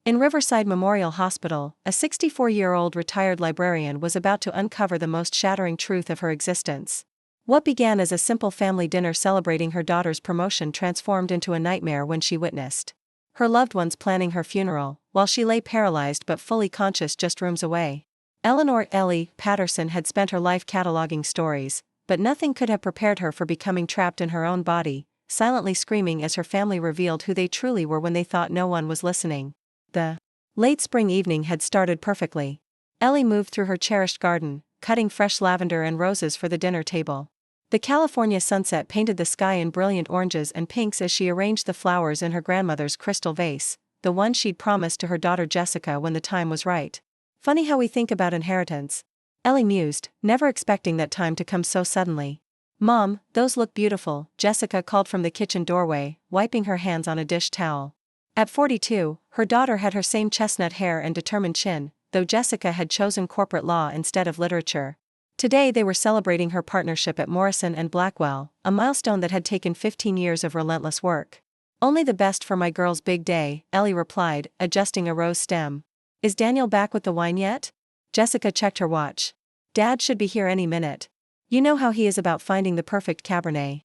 In Riverside Memorial Hospital, a 64-year-old retired librarian was about to uncover the most shattering truth of her existence. What began as a simple family dinner celebrating her daughter's promotion transformed into a nightmare when she witnessed her loved ones planning her funeral, while she lay paralyzed but fully conscious just rooms away. Eleanor Ellie Patterson had spent her life cataloging stories, but nothing could have prepared her for becoming trapped in her own body, silently screaming as her family revealed who they truly were when they thought no one was listening. The late spring evening had started perfectly. Ellie moved through her cherished garden, cutting fresh lavender and roses for the dinner table. The California sunset painted the sky in brilliant oranges and pinks as she arranged the flowers in her grandmother's crystal vase, the one she'd promised to her daughter Jessica when the time was right. Funny how we think about inheritance, Ellie mused, never expecting that time to come so suddenly. Mom, those look beautiful, Jessica called from the kitchen doorway, wiping her hands on a dish towel. At 42, her daughter had her same chestnut hair and determined chin, though Jessica had chosen corporate law instead of literature. Today they were celebrating her partnership at Morrison and Blackwell, a milestone that had taken 15 years of relentless work. Only the best for my girl's big day, Ellie replied, adjusting a rose stem. Is Daniel back with the wine yet? Jessica checked her watch. Dad should be here any minute. You know how he is about finding the perfect Cabernet.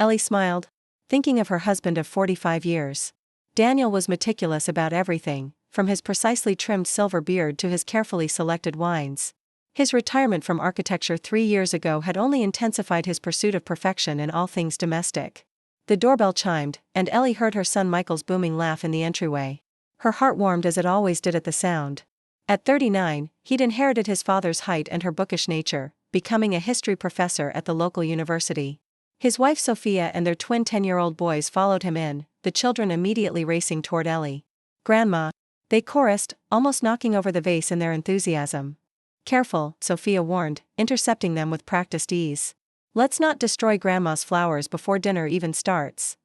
Ellie smiled, thinking of her husband of 45 years. Daniel was meticulous about everything, from his precisely trimmed silver beard to his carefully selected wines. His retirement from architecture 3 years ago had only intensified his pursuit of perfection in all things domestic. The doorbell chimed, and Ellie heard her son Michael's booming laugh in the entryway. Her heart warmed as it always did at the sound. At 39, he'd inherited his father's height and her bookish nature, becoming a history professor at the local university. His wife Sophia and their twin 10-year-old boys followed him in, the children immediately racing toward Ellie. Grandma, they chorused, almost knocking over the vase in their enthusiasm. Careful, Sophia warned, intercepting them with practiced ease. Let's not destroy Grandma's flowers before dinner even starts.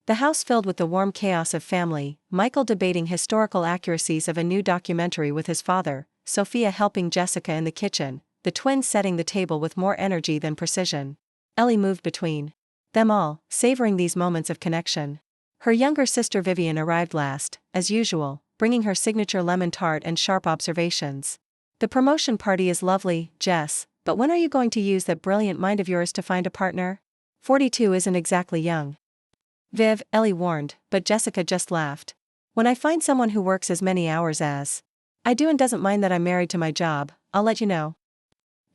The house filled with the warm chaos of family, Michael debating historical accuracies of a new documentary with his father, Sophia helping Jessica in the kitchen, the twins setting the table with more energy than precision. Ellie moved between them all, savoring these moments of connection. Her younger sister Vivian arrived last, as usual, bringing her signature lemon tart and sharp observations. The promotion party is lovely, Jess, but when are you going to use that brilliant mind of yours to find a partner? 42 isn't exactly young. Viv, Ellie warned, but Jessica just laughed. When I find someone who works as many hours as I do and doesn't mind that I'm married to my job, I'll let you know.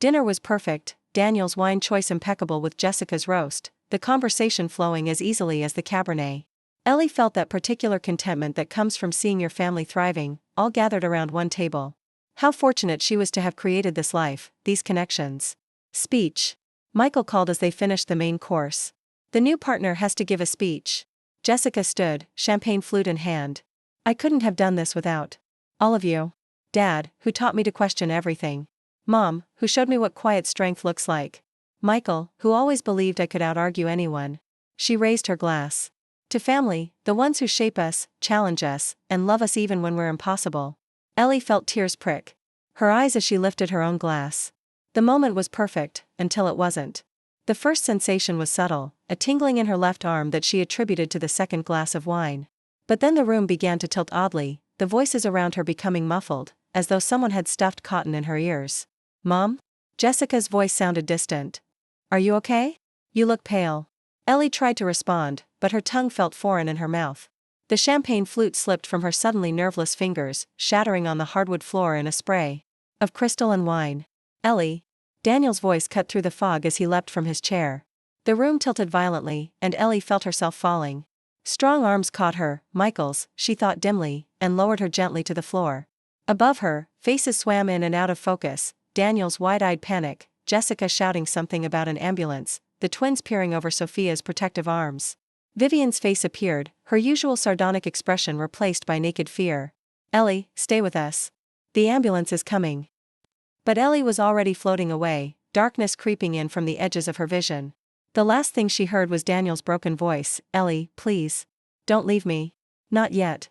Dinner was perfect, Daniel's wine choice impeccable with Jessica's roast, the conversation flowing as easily as the Cabernet. Ellie felt that particular contentment that comes from seeing your family thriving, all gathered around one table. How fortunate she was to have created this life, these connections. Speech. Michael called as they finished the main course. The new partner has to give a speech. Jessica stood, champagne flute in hand. I couldn't have done this without all of you. Dad, who taught me to question everything. Mom, who showed me what quiet strength looks like. Michael, who always believed I could out-argue anyone. She raised her glass. To family, the ones who shape us, challenge us, and love us even when we're impossible. Ellie felt tears prick her eyes as she lifted her own glass. The moment was perfect, until it wasn't. The first sensation was subtle, a tingling in her left arm that she attributed to the second glass of wine. But then the room began to tilt oddly, the voices around her becoming muffled, as though someone had stuffed cotton in her ears. Mom? Jessica's voice sounded distant. Are you okay? You look pale. Ellie tried to respond, but her tongue felt foreign in her mouth. The champagne flute slipped from her suddenly nerveless fingers, shattering on the hardwood floor in a spray of crystal and wine. Ellie. Daniel's voice cut through the fog as he leapt from his chair. The room tilted violently, and Ellie felt herself falling. Strong arms caught her, Michael's, she thought dimly, and lowered her gently to the floor. Above her, faces swam in and out of focus, Daniel's wide-eyed panic, Jessica shouting something about an ambulance, the twins peering over Sophia's protective arms. Vivian's face appeared, her usual sardonic expression replaced by naked fear. Ellie, stay with us. The ambulance is coming. But Ellie was already floating away, darkness creeping in from the edges of her vision. The last thing she heard was Daniel's broken voice, Ellie, please. Don't leave me. Not yet.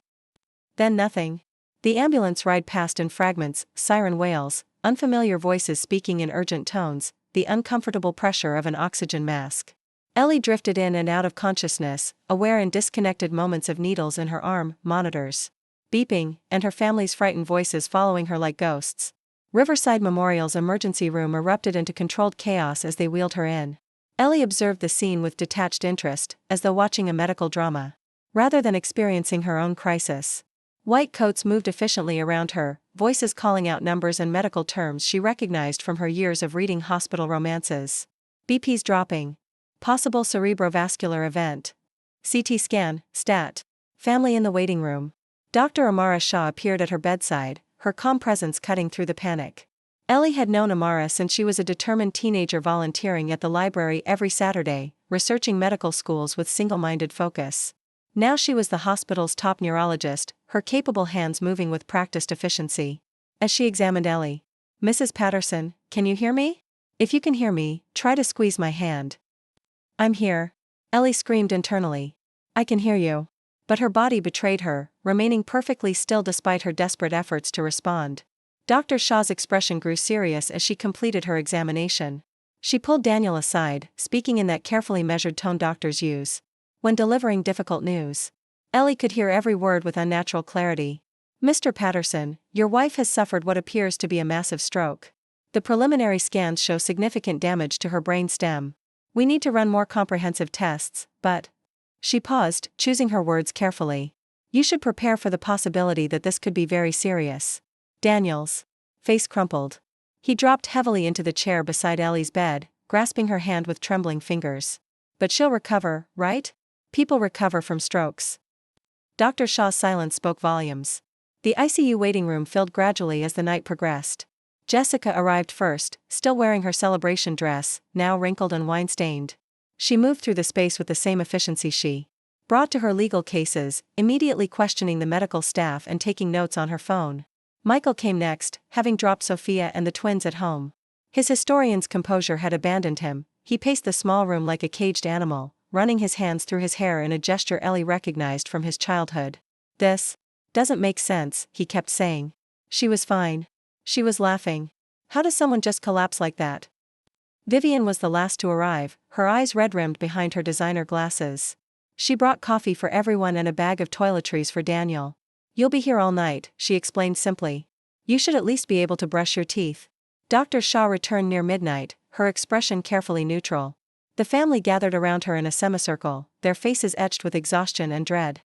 Then nothing. The ambulance ride passed in fragments, siren wails, unfamiliar voices speaking in urgent tones, the uncomfortable pressure of an oxygen mask. Ellie drifted in and out of consciousness, aware in disconnected moments of needles in her arm, monitors. beeping, and her family's frightened voices following her like ghosts. Riverside Memorial's emergency room erupted into controlled chaos as they wheeled her in. Ellie observed the scene with detached interest, as though watching a medical drama, rather than experiencing her own crisis. White coats moved efficiently around her, voices calling out numbers and medical terms she recognized from her years of reading hospital romances. BP's dropping. Possible cerebrovascular event. CT scan, stat. Family in the waiting room. Dr. Amara Shah appeared at her bedside, her calm presence cutting through the panic. Ellie had known Amara since she was a determined teenager volunteering at the library every Saturday, researching medical schools with single-minded focus. Now she was the hospital's top neurologist, her capable hands moving with practiced efficiency. As she examined Ellie, "Mrs. Patterson, can you hear me? If you can hear me, try to squeeze my hand." "I'm here." Ellie screamed internally. "I can hear you." But her body betrayed her, remaining perfectly still despite her desperate efforts to respond. Dr. Shah's expression grew serious as she completed her examination. She pulled Daniel aside, speaking in that carefully measured tone doctors use when delivering difficult news. Ellie could hear every word with unnatural clarity. "Mr. Patterson, your wife has suffered what appears to be a massive stroke. The preliminary scans show significant damage to her brain stem. We need to run more comprehensive tests, but..." She paused, choosing her words carefully. "You should prepare for the possibility that this could be very serious." Daniel's face crumpled. He dropped heavily into the chair beside Ellie's bed, grasping her hand with trembling fingers. "But she'll recover, right? People recover from strokes." Dr. Shah's silence spoke volumes. The ICU waiting room filled gradually as the night progressed. Jessica arrived first, still wearing her celebration dress, now wrinkled and wine-stained. She moved through the space with the same efficiency she brought to her legal cases, immediately questioning the medical staff and taking notes on her phone. Michael came next, having dropped Sophia and the twins at home. His historian's composure had abandoned him. He paced the small room like a caged animal, running his hands through his hair in a gesture Ellie recognized from his childhood. "This doesn't make sense," he kept saying. "She was fine. She was laughing. How does someone just collapse like that?" Vivian was the last to arrive, her eyes red-rimmed behind her designer glasses. She brought coffee for everyone and a bag of toiletries for Daniel. "You'll be here all night," she explained simply. "You should at least be able to brush your teeth." Dr. Shah returned near midnight, her expression carefully neutral. The family gathered around her in a semicircle, their faces etched with exhaustion and dread.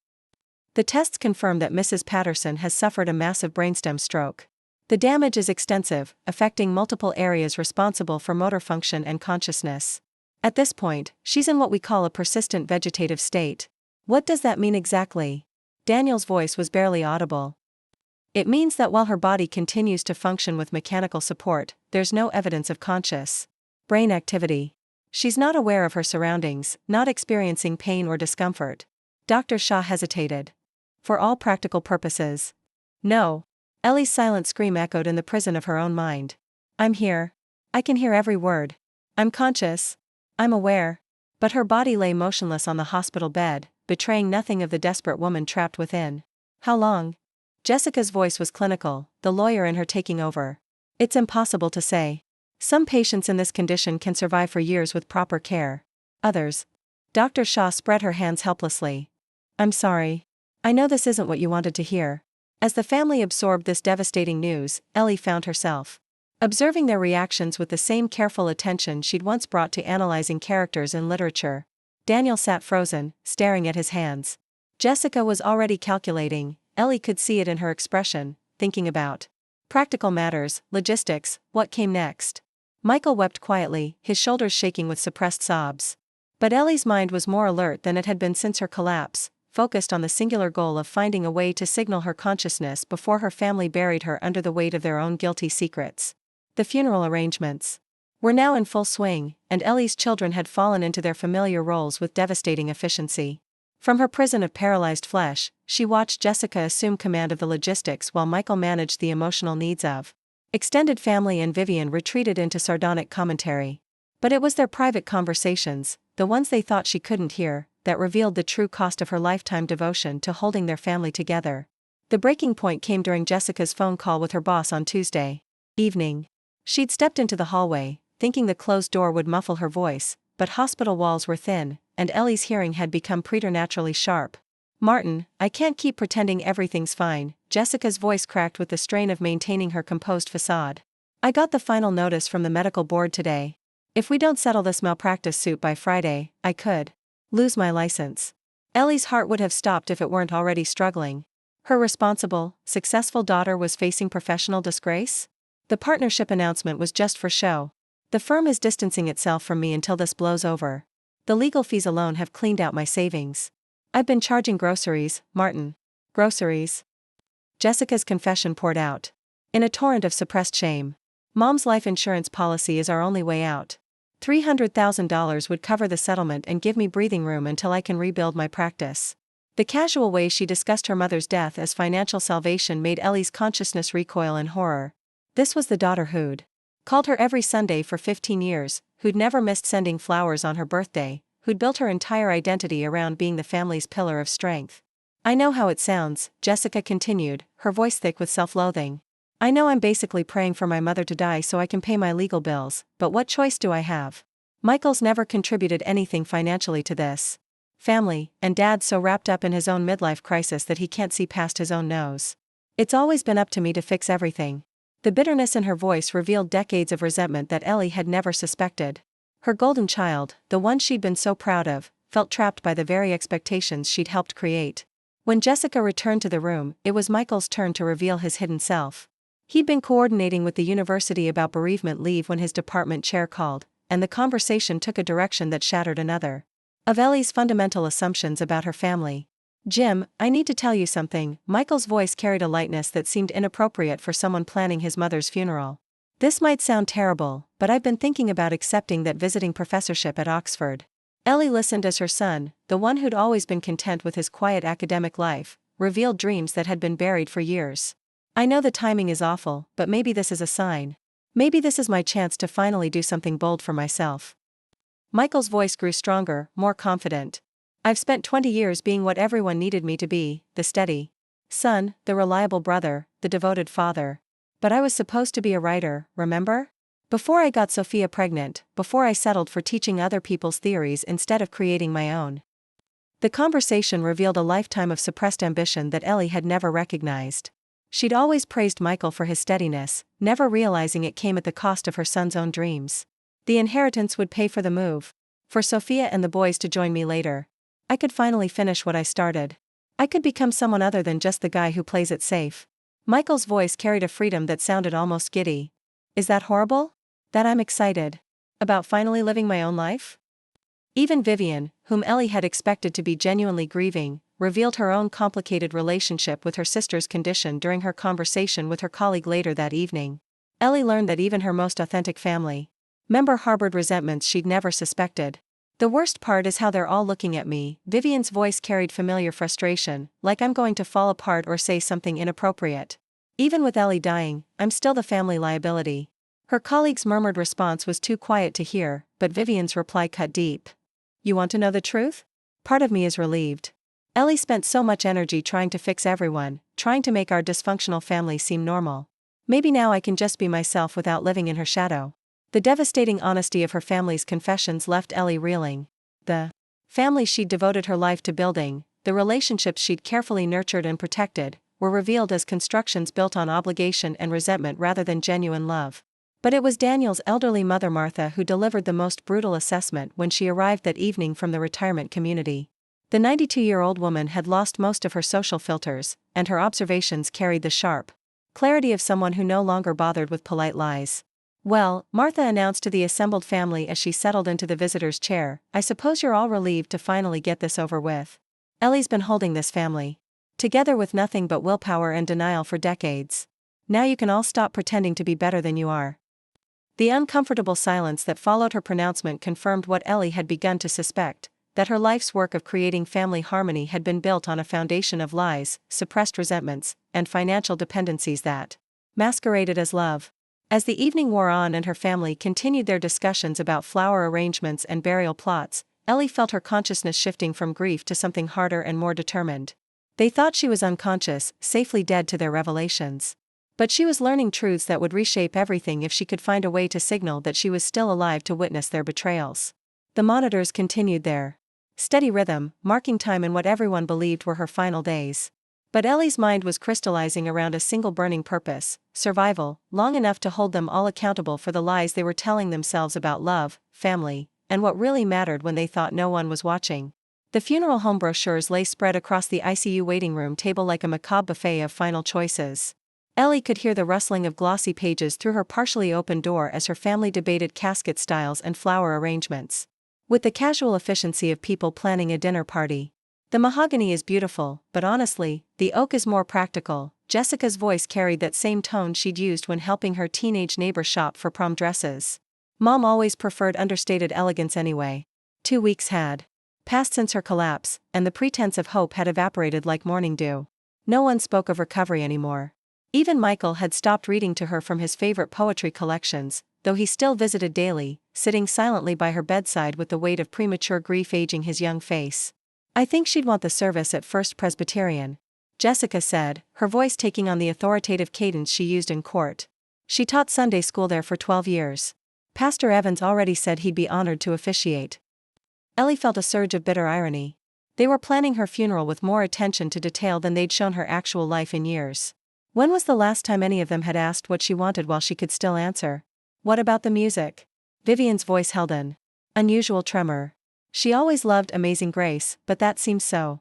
"The tests confirm that Mrs. Patterson has suffered a massive brainstem stroke. The damage is extensive, affecting multiple areas responsible for motor function and consciousness. At this point, she's in what we call a persistent vegetative state." "What does that mean exactly?" Daniel's voice was barely audible. "It means that while her body continues to function with mechanical support, there's no evidence of conscious brain activity. She's not aware of her surroundings, not experiencing pain or discomfort." Dr. Shah hesitated. "For all practical purposes." "No." Ellie's silent scream echoed in the prison of her own mind. "I'm here. I can hear every word. I'm conscious. I'm aware." But her body lay motionless on the hospital bed, betraying nothing of the desperate woman trapped within. "How long?" Jessica's voice was clinical, the lawyer in her taking over. "It's impossible to say. Some patients in this condition can survive for years with proper care. Others..." Dr. Shah spread her hands helplessly. "I'm sorry. I know this isn't what you wanted to hear." As the family absorbed this devastating news, Ellie found herself observing their reactions with the same careful attention she'd once brought to analyzing characters in literature. Daniel sat frozen, staring at his hands. Jessica was already calculating. Ellie could see it in her expression, thinking about practical matters, logistics, what came next. Michael wept quietly, his shoulders shaking with suppressed sobs. But Ellie's mind was more alert than it had been since her collapse, focused on the singular goal of finding a way to signal her consciousness before her family buried her under the weight of their own guilty secrets. The funeral arrangements were now in full swing, and Ellie's children had fallen into their familiar roles with devastating efficiency. From her prison of paralyzed flesh, she watched Jessica assume command of the logistics while Michael managed the emotional needs of extended family, and Vivian retreated into sardonic commentary. But it was their private conversations, the ones they thought she couldn't hear, that revealed the true cost of her lifetime devotion to holding their family together. The breaking point came during Jessica's phone call with her boss on Tuesday evening. She'd stepped into the hallway, thinking the closed door would muffle her voice, but hospital walls were thin, and Ellie's hearing had become preternaturally sharp. "Martin, I can't keep pretending everything's fine. Jessica's voice cracked with the strain of maintaining her composed facade. I got the final notice from the medical board today. If we don't settle this malpractice suit by Friday, I could lose my license. Ellie's heart would have stopped if it weren't already struggling. Her responsible, successful daughter was facing professional disgrace? The partnership announcement was just for show. The firm is distancing itself from me until this blows over. The legal fees alone have cleaned out my savings. I've been charging groceries, Martin. Groceries? Jessica's confession poured out. In a torrent of suppressed shame. Mom's life insurance policy is our only way out. $300,000 would cover the settlement and give me breathing room until I can rebuild my practice. The casual way she discussed her mother's death as financial salvation made Ellie's consciousness recoil in horror. This was the daughter who'd called her every Sunday for 15 years, who'd never missed sending flowers on her birthday, who'd built her entire identity around being the family's pillar of strength. I know how it sounds, Jessica continued, her voice thick with self-loathing. I know I'm basically praying for my mother to die so I can pay my legal bills, but what choice do I have? Michael's never contributed anything financially to this family, and Dad's so wrapped up in his own midlife crisis that he can't see past his own nose. It's always been up to me to fix everything. The bitterness in her voice revealed decades of resentment that Ellie had never suspected. Her golden child, the one she'd been so proud of, felt trapped by the very expectations she'd helped create. When Jessica returned to the room, it was Michael's turn to reveal his hidden self. He'd been coordinating with the university about bereavement leave when his department chair called, and the conversation took a direction that shattered another of Ellie's fundamental assumptions about her family. Jim, I need to tell you something. Michael's voice carried a lightness that seemed inappropriate for someone planning his mother's funeral. This might sound terrible, but I've been thinking about accepting that visiting professorship at Oxford. Ellie listened as her son, the one who'd always been content with his quiet academic life, revealed dreams that had been buried for years. I know the timing is awful, but maybe this is a sign. Maybe this is my chance to finally do something bold for myself. Michael's voice grew stronger, more confident. I've spent 20 years being what everyone needed me to be, the steady son, the reliable brother, the devoted father. But I was supposed to be a writer, remember? Before I got Sophia pregnant, before I settled for teaching other people's theories instead of creating my own. The conversation revealed a lifetime of suppressed ambition that Ellie had never recognized. She'd always praised Michael for his steadiness, never realizing it came at the cost of her son's own dreams. The inheritance would pay for the move. For Sophia and the boys to join me later. I could finally finish what I started. I could become someone other than just the guy who plays it safe. Michael's voice carried a freedom that sounded almost giddy. Is that horrible? That I'm excited about finally living my own life? Even Vivian, whom Ellie had expected to be genuinely grieving, revealed her own complicated relationship with her sister's condition during her conversation with her colleague later that evening. Ellie learned that even her most authentic family member harbored resentments she'd never suspected. The worst part is how they're all looking at me. Vivian's voice carried familiar frustration, like I'm going to fall apart or say something inappropriate. Even with Ellie dying, I'm still the family liability. Her colleague's murmured response was too quiet to hear, but Vivian's reply cut deep. You want to know the truth? Part of me is relieved. Ellie spent so much energy trying to fix everyone, trying to make our dysfunctional family seem normal. Maybe now I can just be myself without living in her shadow. The devastating honesty of her family's confessions left Ellie reeling. The family she'd devoted her life to building, the relationships she'd carefully nurtured and protected, were revealed as constructions built on obligation and resentment rather than genuine love. But it was Daniel's elderly mother Martha who delivered the most brutal assessment when she arrived that evening from the retirement community. The 92-year-old woman had lost most of her social filters, and her observations carried the sharp clarity of someone who no longer bothered with polite lies. Well, Martha announced to the assembled family as she settled into the visitor's chair, I suppose you're all relieved to finally get this over with. Ellie's been holding this family together with nothing but willpower and denial for decades. Now you can all stop pretending to be better than you are. The uncomfortable silence that followed her pronouncement confirmed what Ellie had begun to suspect, that her life's work of creating family harmony had been built on a foundation of lies, suppressed resentments, and financial dependencies that masqueraded as love. As the evening wore on and her family continued their discussions about flower arrangements and burial plots, Ellie felt her consciousness shifting from grief to something harder and more determined. They thought she was unconscious, safely dead to their revelations. But she was learning truths that would reshape everything if she could find a way to signal that she was still alive to witness their betrayals. The monitors continued their steady rhythm, marking time in what everyone believed were her final days. But Ellie's mind was crystallizing around a single burning purpose: survival, long enough to hold them all accountable for the lies they were telling themselves about love, family, and what really mattered when they thought no one was watching. The funeral home brochures lay spread across the ICU waiting room table like a macabre buffet of final choices. Ellie could hear the rustling of glossy pages through her partially open door as her family debated casket styles and flower arrangements. With the casual efficiency of people planning a dinner party. "The mahogany is beautiful, but honestly, the oak is more practical." Jessica's voice carried that same tone she'd used when helping her teenage neighbor shop for prom dresses. Mom always preferred understated elegance anyway. 2 weeks had passed since her collapse, and the pretense of hope had evaporated like morning dew. No one spoke of recovery anymore. Even Michael had stopped reading to her from his favorite poetry collections, though he still visited daily, sitting silently by her bedside with the weight of premature grief aging his young face. "I think she'd want the service at First Presbyterian," Jessica said, her voice taking on the authoritative cadence she used in court. She taught Sunday school there for 12 years. Pastor Evans already said he'd be honored to officiate. Ellie felt a surge of bitter irony. They were planning her funeral with more attention to detail than they'd shown her actual life in years. When was the last time any of them had asked what she wanted while she could still answer? "What about the music?" Vivian's voice held an unusual tremor. She always loved Amazing Grace, but that seems so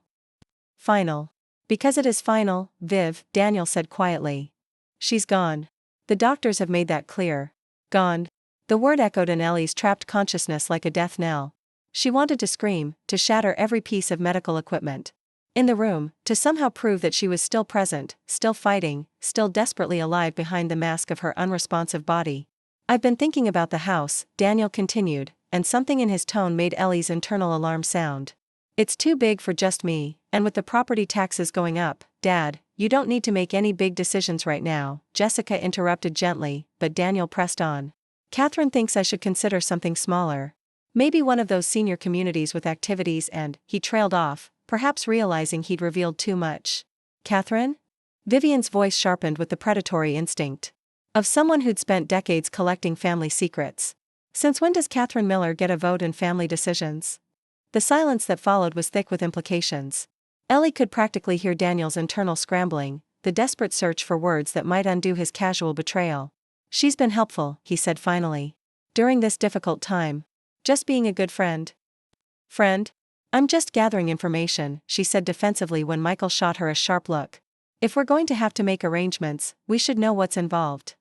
final. "Because it is final, Viv," Daniel said quietly. "She's gone. The doctors have made that clear." Gone. The word echoed in Ellie's trapped consciousness like a death knell. She wanted to scream, to shatter every piece of medical equipment in the room, to somehow prove that she was still present, still fighting, still desperately alive behind the mask of her unresponsive body. "I've been thinking about the house," Daniel continued, and something in his tone made Ellie's internal alarm sound. "It's too big for just me, and with the property taxes going up, Dad, you don't need to make any big decisions right now," Jessica interrupted gently, but Daniel pressed on. "Catherine thinks I should consider something smaller. Maybe one of those senior communities with activities," and he trailed off, perhaps realizing he'd revealed too much. "Catherine?" Vivian's voice sharpened with the predatory instinct of someone who'd spent decades collecting family secrets. "Since when does Catherine Miller get a vote in family decisions?" The silence that followed was thick with implications. Ellie could practically hear Daniel's internal scrambling, the desperate search for words that might undo his casual betrayal. "She's been helpful," he said finally. "During this difficult time. Just being a good friend." "Friend? I'm just gathering information," she said defensively when Michael shot her a sharp look. "If we're going to have to make arrangements, we should know what's involved."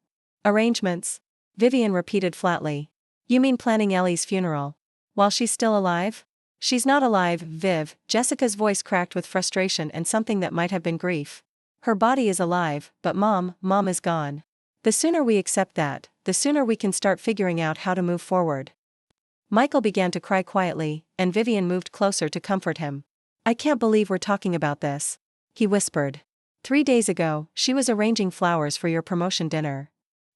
"Arrangements?" Vivian repeated flatly. "You mean planning Ellie's funeral? While she's still alive?" "She's not alive, Viv," Jessica's voice cracked with frustration and something that might have been grief. "Her body is alive, but Mom is gone. The sooner we accept that, the sooner we can start figuring out how to move forward." Michael began to cry quietly, and Vivian moved closer to comfort him. "I can't believe we're talking about this," he whispered. 3 days ago, she was arranging flowers for your promotion dinner."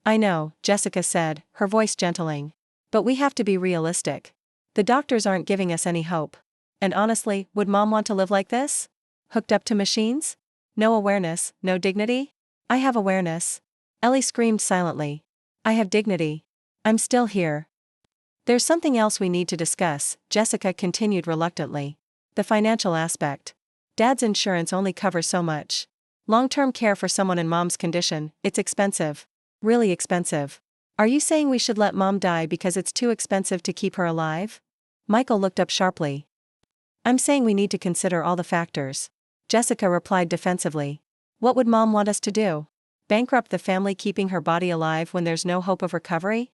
"I know," Jessica said, her voice gentling. "But we have to be realistic. The doctors aren't giving us any hope. And honestly, would Mom want to live like this? Hooked up to machines? No awareness, no dignity?" "I have awareness." Ellie screamed silently. "I have dignity. I'm still here." "There's something else we need to discuss," Jessica continued reluctantly. "The financial aspect. Dad's insurance only covers so much. Long-term care for someone in Mom's condition, it's expensive. Really expensive. Are you saying we should let Mom die because it's too expensive to keep her alive?" Michael looked up sharply. "I'm saying we need to consider all the factors," Jessica replied defensively. "What would Mom want us to do? Bankrupt the family keeping her body alive when there's no hope of recovery?"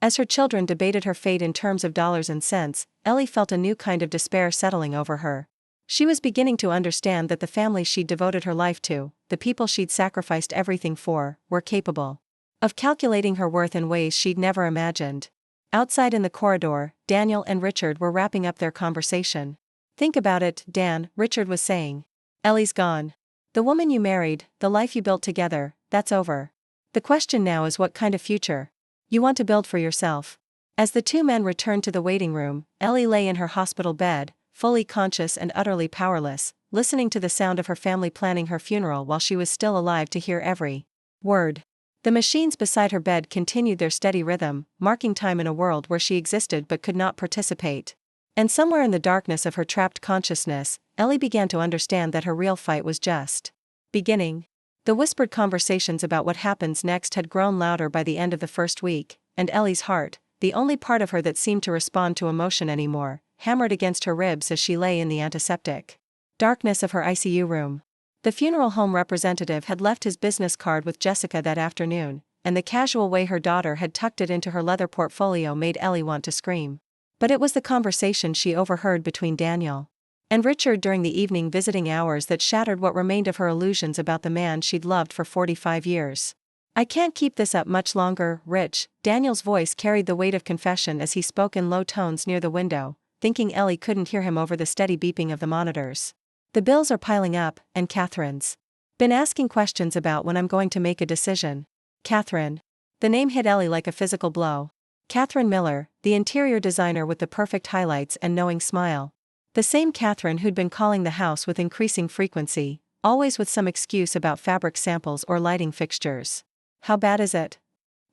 As her children debated her fate in terms of dollars and cents, Ellie felt a new kind of despair settling over her. She was beginning to understand that the family she'd devoted her life to, the people she'd sacrificed everything for, were capable of calculating her worth in ways she'd never imagined. Outside in the corridor, Daniel and Richard were wrapping up their conversation. "Think about it, Dan," Richard was saying. "Ellie's gone. The woman you married, the life you built together, that's over. The question now is what kind of future you want to build for yourself." As the two men returned to the waiting room, Ellie lay in her hospital bed, fully conscious and utterly powerless, listening to the sound of her family planning her funeral while she was still alive to hear every word. The machines beside her bed continued their steady rhythm, marking time in a world where she existed but could not participate. And somewhere in the darkness of her trapped consciousness, Ellie began to understand that her real fight was just beginning. The whispered conversations about what happens next had grown louder by the end of the first week, and Ellie's heart, the only part of her that seemed to respond to emotion anymore, hammered against her ribs as she lay in the antiseptic darkness of her ICU room. The funeral home representative had left his business card with Jessica that afternoon, and the casual way her daughter had tucked it into her leather portfolio made Ellie want to scream. But it was the conversation she overheard between Daniel and Richard during the evening visiting hours that shattered what remained of her illusions about the man she'd loved for 45 years. "I can't keep this up much longer, Rich." Daniel's voice carried the weight of confession as he spoke in low tones near the window, thinking Ellie couldn't hear him over the steady beeping of the monitors. "The bills are piling up, and Catherine's been asking questions about when I'm going to make a decision." Catherine. The name hit Ellie like a physical blow. Catherine Miller, the interior designer with the perfect highlights and knowing smile. The same Catherine who'd been calling the house with increasing frequency, always with some excuse about fabric samples or lighting fixtures. "How bad is it?"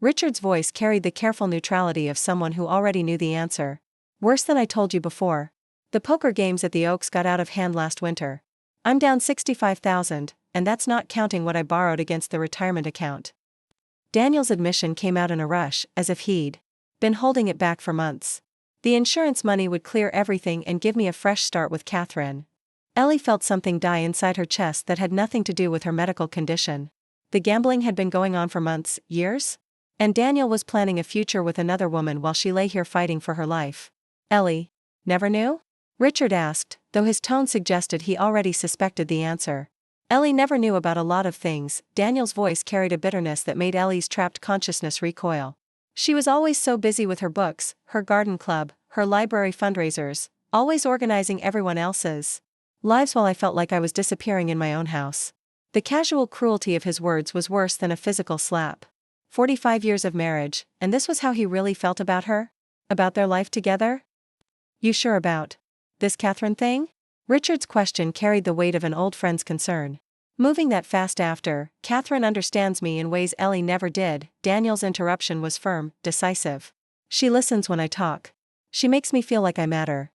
Richard's voice carried the careful neutrality of someone who already knew the answer. "Worse than I told you before. The poker games at the Oaks got out of hand last winter. I'm down $65,000, and that's not counting what I borrowed against the retirement account." Daniel's admission came out in a rush, as if he'd been holding it back for months. "The insurance money would clear everything and give me a fresh start with Catherine." Ellie felt something die inside her chest that had nothing to do with her medical condition. The gambling had been going on for months, years? And Daniel was planning a future with another woman while she lay here fighting for her life. "Ellie never knew?" Richard asked, though his tone suggested he already suspected the answer. "Ellie never knew about a lot of things." Daniel's voice carried a bitterness that made Ellie's trapped consciousness recoil. "She was always so busy with her books, her garden club, her library fundraisers, always organizing everyone else's lives while I felt like I was disappearing in my own house." The casual cruelty of his words was worse than a physical slap. 45 years of marriage, and this was how he really felt about her? About their life together? "You sure about this Catherine thing?" Richard's question carried the weight of an old friend's concern. "Moving that fast after, Catherine understands me in ways Ellie never did." Daniel's interruption was firm, decisive. "She listens when I talk. She makes me feel like I matter."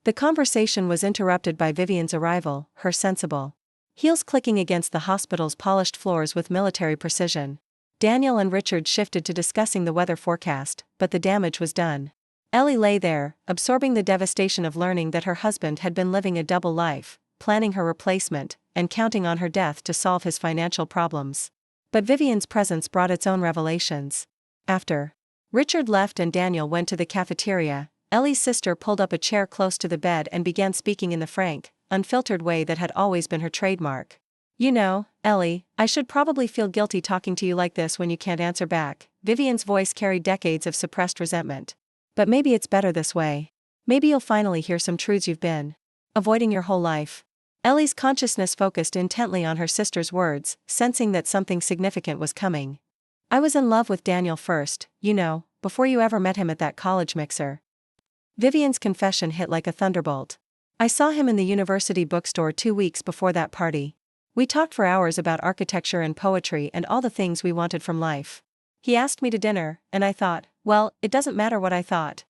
The conversation was interrupted by Vivian's arrival, her sensible heels clicking against the hospital's polished floors with military precision. Daniel and Richard shifted to discussing the weather forecast, but the damage was done. Ellie lay there, absorbing the devastation of learning that her husband had been living a double life, planning her replacement, and counting on her death to solve his financial problems. But Vivian's presence brought its own revelations. After Richard left and Daniel went to the cafeteria, Ellie's sister pulled up a chair close to the bed and began speaking in the frank, unfiltered way that had always been her trademark. "You know, Ellie, I should probably feel guilty talking to you like this when you can't answer back." Vivian's voice carried decades of suppressed resentment. "But maybe it's better this way. Maybe you'll finally hear some truths you've been avoiding your whole life." Ellie's consciousness focused intently on her sister's words, sensing that something significant was coming. "I was in love with Daniel first, you know, before you ever met him at that college mixer." Vivian's confession hit like a thunderbolt. "I saw him in the university bookstore 2 weeks before that party. We talked for hours about architecture and poetry and all the things we wanted from life. He asked me to dinner, and I thought, well, it doesn't matter what I thought."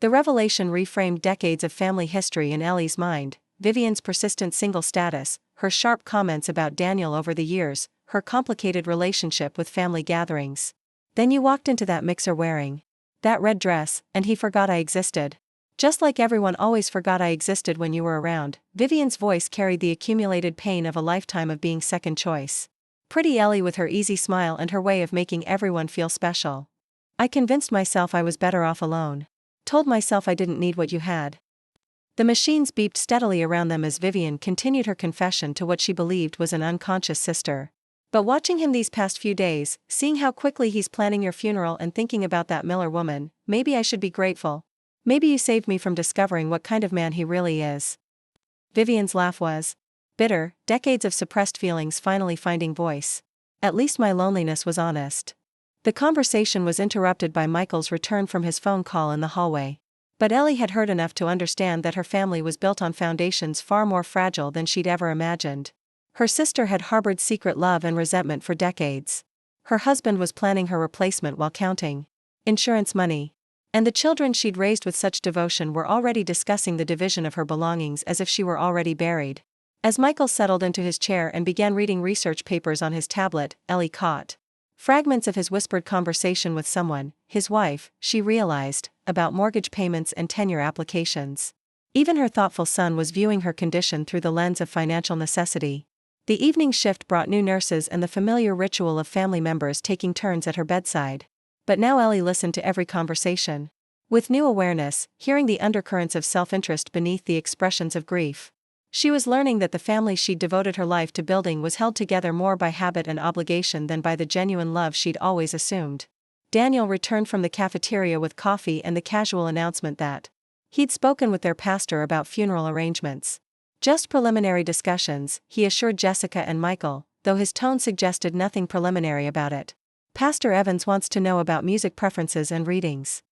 The revelation reframed decades of family history in Ellie's mind: Vivian's persistent single status, her sharp comments about Daniel over the years, her complicated relationship with family gatherings. "Then you walked into that mixer wearing that red dress, and he forgot I existed. Just like everyone always forgot I existed when you were around." Vivian's voice carried the accumulated pain of a lifetime of being second choice. Pretty Ellie with her easy smile and her way of making everyone feel special. "I convinced myself I was better off alone. Told myself I didn't need what you had." The machines beeped steadily around them as Vivian continued her confession to what she believed was an unconscious sister. "But watching him these past few days, seeing how quickly he's planning your funeral and thinking about that Miller woman, maybe I should be grateful. Maybe you saved me from discovering what kind of man he really is." Vivian's laugh was bitter, decades of suppressed feelings finally finding voice. "At least my loneliness was honest." The conversation was interrupted by Michael's return from his phone call in the hallway. But Ellie had heard enough to understand that her family was built on foundations far more fragile than she'd ever imagined. Her sister had harbored secret love and resentment for decades. Her husband was planning her replacement while counting insurance money. And the children she'd raised with such devotion were already discussing the division of her belongings as if she were already buried. As Michael settled into his chair and began reading research papers on his tablet, Ellie caught fragments of his whispered conversation with someone, his wife, she realized, about mortgage payments and tenure applications. Even her thoughtful son was viewing her condition through the lens of financial necessity. The evening shift brought new nurses and the familiar ritual of family members taking turns at her bedside. But now Ellie listened to every conversation with new awareness, hearing the undercurrents of self-interest beneath the expressions of grief. She was learning that the family she'd devoted her life to building was held together more by habit and obligation than by the genuine love she'd always assumed. Daniel returned from the cafeteria with coffee and the casual announcement that he'd spoken with their pastor about funeral arrangements. Just preliminary discussions, he assured Jessica and Michael, though his tone suggested nothing preliminary about it. Pastor Evans wants to know about music preferences and readings.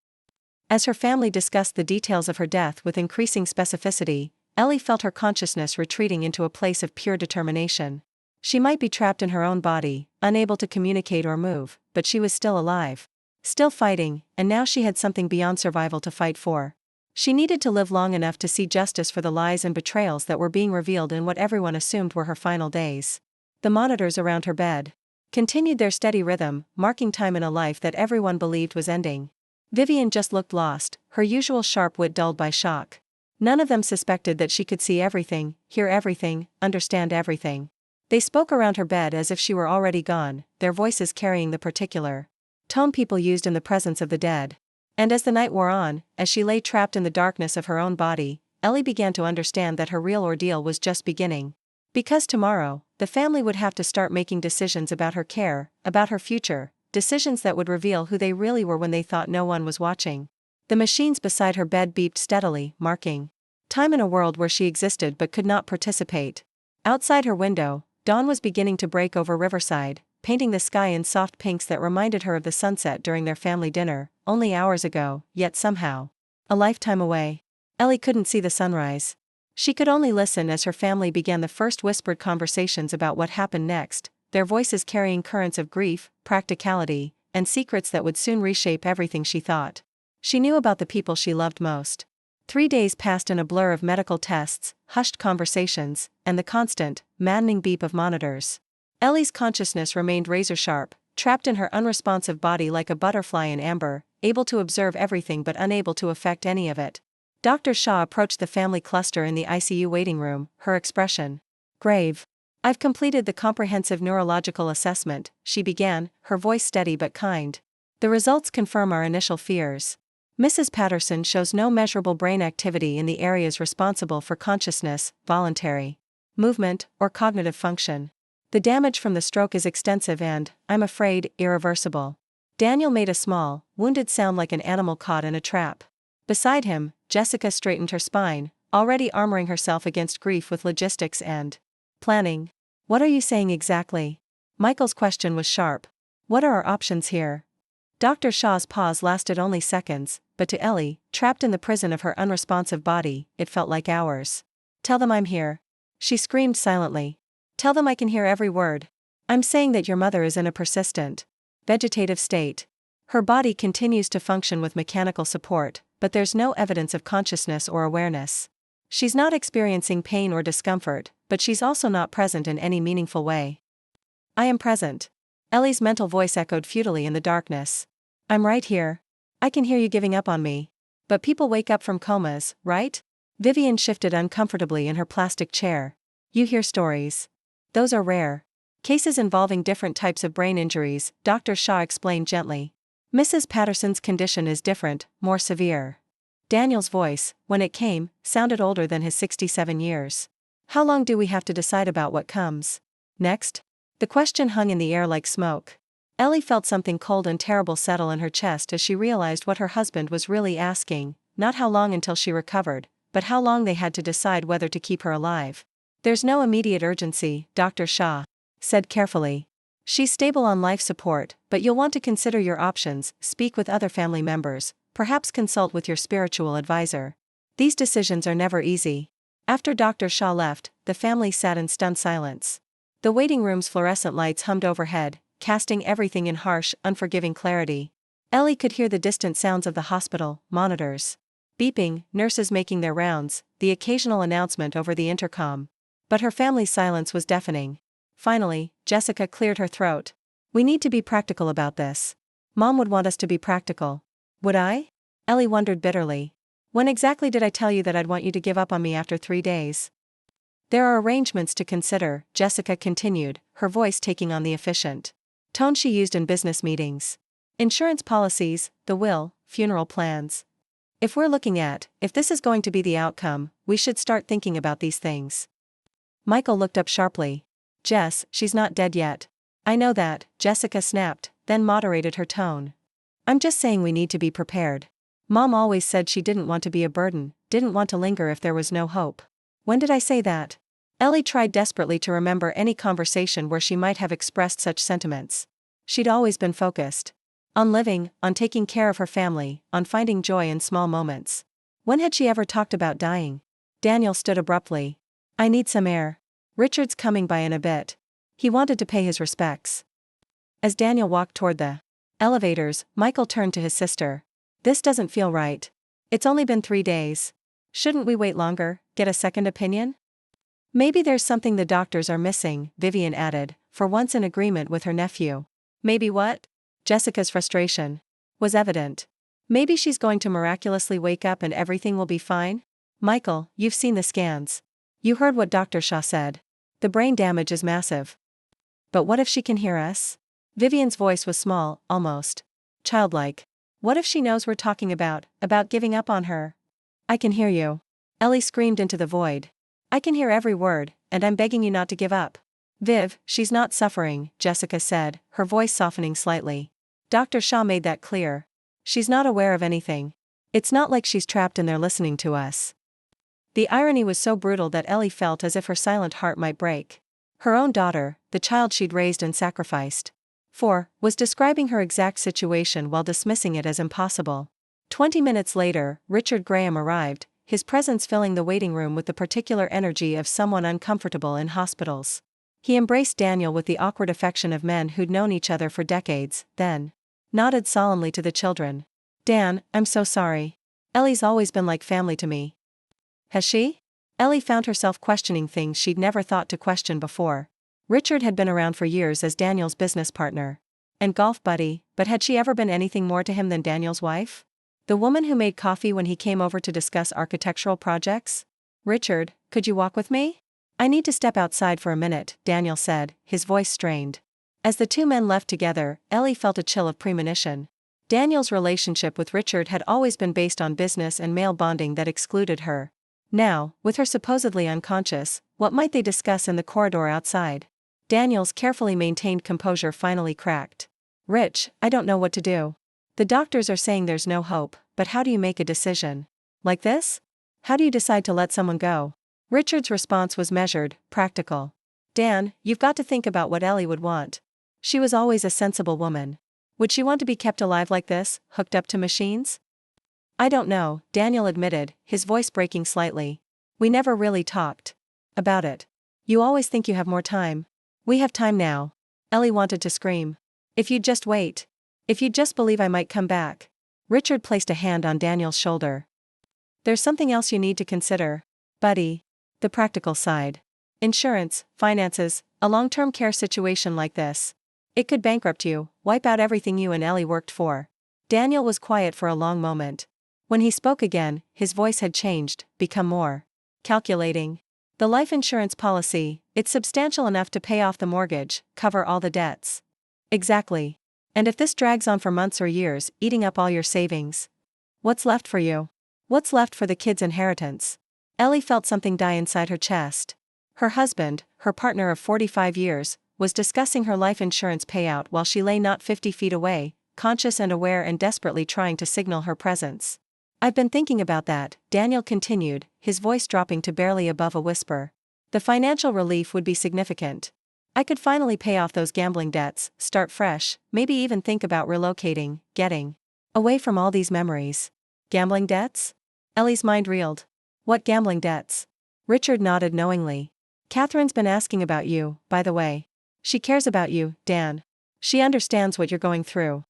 As her family discussed the details of her death with increasing specificity, Ellie felt her consciousness retreating into a place of pure determination. She might be trapped in her own body, unable to communicate or move, but she was still alive. Still fighting, and now she had something beyond survival to fight for. She needed to live long enough to see justice for the lies and betrayals that were being revealed in what everyone assumed were her final days. The monitors around her bed continued their steady rhythm, marking time in a life that everyone believed was ending. Vivian just looked lost, her usual sharp wit dulled by shock. None of them suspected that she could see everything, hear everything, understand everything. They spoke around her bed as if she were already gone, their voices carrying the particular tone people used in the presence of the dead. And as the night wore on, as she lay trapped in the darkness of her own body, Ellie began to understand that her real ordeal was just beginning. Because tomorrow, the family would have to start making decisions about her care, about her future, decisions that would reveal who they really were when they thought no one was watching. The machines beside her bed beeped steadily, marking time in a world where she existed but could not participate. Outside her window, dawn was beginning to break over Riverside, painting the sky in soft pinks that reminded her of the sunset during their family dinner, only hours ago, yet somehow a lifetime away. Ellie couldn't see the sunrise. She could only listen as her family began the first whispered conversations about what happened next, their voices carrying currents of grief, practicality, and secrets that would soon reshape everything she thought she knew about the people she loved most. 3 days passed in a blur of medical tests, hushed conversations, and the constant, maddening beep of monitors. Ellie's consciousness remained razor-sharp, trapped in her unresponsive body like a butterfly in amber, able to observe everything but unable to affect any of it. Dr. Shaw approached the family cluster in the ICU waiting room, her expression grave. "I've completed the comprehensive neurological assessment," she began, her voice steady but kind. "The results confirm our initial fears. Mrs. Patterson shows no measurable brain activity in the areas responsible for consciousness, voluntary movement, or cognitive function. The damage from the stroke is extensive and, I'm afraid, irreversible." Daniel made a small, wounded sound like an animal caught in a trap. Beside him, Jessica straightened her spine, already armoring herself against grief with logistics and planning. "What are you saying exactly?" Michael's question was sharp. "What are our options here?" Dr. Shaw's pause lasted only seconds, but to Ellie, trapped in the prison of her unresponsive body, it felt like hours. "Tell them I'm here." She screamed silently. "Tell them I can hear every word. I'm saying that your mother is in a persistent vegetative state. Her body continues to function with mechanical support, but there's no evidence of consciousness or awareness. She's not experiencing pain or discomfort, but she's also not present in any meaningful way." "I am present." Ellie's mental voice echoed futilely in the darkness. "I'm right here. I can hear you giving up on me. But people wake up from comas, right?" Vivian shifted uncomfortably in her plastic chair. "You hear stories. Those are rare. Cases involving different types of brain injuries," Dr. Shaw explained gently. "Mrs. Patterson's condition is different, more severe." Daniel's voice, when it came, sounded older than his 67 years. "How long do we have to decide about what comes next?" The question hung in the air like smoke. Ellie felt something cold and terrible settle in her chest as she realized what her husband was really asking, not how long until she recovered, but how long they had to decide whether to keep her alive. "There's no immediate urgency," Dr. Shaw said carefully. "She's stable on life support, but you'll want to consider your options, speak with other family members, perhaps consult with your spiritual advisor. These decisions are never easy." After Dr. Shaw left, the family sat in stunned silence. The waiting room's fluorescent lights hummed overhead, casting everything in harsh, unforgiving clarity. Ellie could hear the distant sounds of the hospital monitors. Beeping, nurses making their rounds, the occasional announcement over the intercom. But her family's silence was deafening. Finally, Jessica cleared her throat. We need to be practical about this. Mom would want us to be practical. Would I? Ellie wondered bitterly. When exactly did I tell you that I'd want you to give up on me after 3 days? There are arrangements to consider, Jessica continued, her voice taking on the efficient tone she used in business meetings. Insurance policies, the will, funeral plans. If this is going to be the outcome, we should start thinking about these things. Michael looked up sharply. Jess, she's not dead yet. I know that, Jessica snapped, then moderated her tone. I'm just saying we need to be prepared. Mom always said she didn't want to be a burden, didn't want to linger if there was no hope. When did I say that? Ellie tried desperately to remember any conversation where she might have expressed such sentiments. She'd always been focused on living, on taking care of her family, on finding joy in small moments. When had she ever talked about dying? Daniel stood abruptly. I need some air. Richard's coming by in a bit. He wanted to pay his respects. As Daniel walked toward the elevators, Michael turned to his sister. This doesn't feel right. It's only been 3 days. Shouldn't we wait longer, get a second opinion? Maybe there's something the doctors are missing, Vivian added, for once in agreement with her nephew. Maybe what? Jessica's frustration was evident. Maybe she's going to miraculously wake up and everything will be fine? Michael, you've seen the scans. You heard what Dr. Shaw said. The brain damage is massive. But what if she can hear us? Vivian's voice was small, almost childlike. What if she knows we're talking about giving up on her? I can hear you. Ellie screamed into the void. I can hear every word, and I'm begging you not to give up. Viv, she's not suffering, Jessica said, her voice softening slightly. Dr. Shaw made that clear. She's not aware of anything. It's not like she's trapped in there listening to us. The irony was so brutal that Ellie felt as if her silent heart might break. Her own daughter, the child she'd raised and sacrificed was describing her exact situation while dismissing it as impossible. 20 minutes later, Richard Graham arrived, his presence filling the waiting room with the particular energy of someone uncomfortable in hospitals. He embraced Daniel with the awkward affection of men who'd known each other for decades, then nodded solemnly to the children. Dan, I'm so sorry. Ellie's always been like family to me. Has she? Ellie found herself questioning things she'd never thought to question before. Richard had been around for years as Daniel's business partner and golf buddy, but had she ever been anything more to him than Daniel's wife? The woman who made coffee when he came over to discuss architectural projects? Richard, could you walk with me? I need to step outside for a minute, Daniel said, his voice strained. As the two men left together, Ellie felt a chill of premonition. Daniel's relationship with Richard had always been based on business and male bonding that excluded her. Now, with her supposedly unconscious, what might they discuss in the corridor outside? Daniel's carefully maintained composure finally cracked. Rich, I don't know what to do. The doctors are saying there's no hope, but how do you make a decision? Like this? How do you decide to let someone go? Richard's response was measured, practical. Dan, you've got to think about what Ellie would want. She was always a sensible woman. Would she want to be kept alive like this, hooked up to machines? I don't know, Daniel admitted, his voice breaking slightly. We never really talked about it. You always think you have more time. We have time now. Ellie wanted to scream. If you'd just wait. If you'd just believe I might come back. Richard placed a hand on Daniel's shoulder. There's something else you need to consider, buddy. The practical side. Insurance, finances, a long-term care situation like this. It could bankrupt you, wipe out everything you and Ellie worked for. Daniel was quiet for a long moment. When he spoke again, his voice had changed, become more calculating. The life insurance policy, it's substantial enough to pay off the mortgage, cover all the debts. Exactly. And if this drags on for months or years, eating up all your savings, what's left for you? What's left for the kids' inheritance? Ellie felt something die inside her chest. Her husband, her partner of 45 years, was discussing her life insurance payout while she lay not 50 feet away, conscious and aware and desperately trying to signal her presence. I've been thinking about that, Daniel continued, his voice dropping to barely above a whisper. The financial relief would be significant. I could finally pay off those gambling debts, start fresh, maybe even think about relocating, getting away from all these memories. Gambling debts? Ellie's mind reeled. What gambling debts? Richard nodded knowingly. Catherine's been asking about you, by the way. She cares about you, Dan. She understands what you're going through.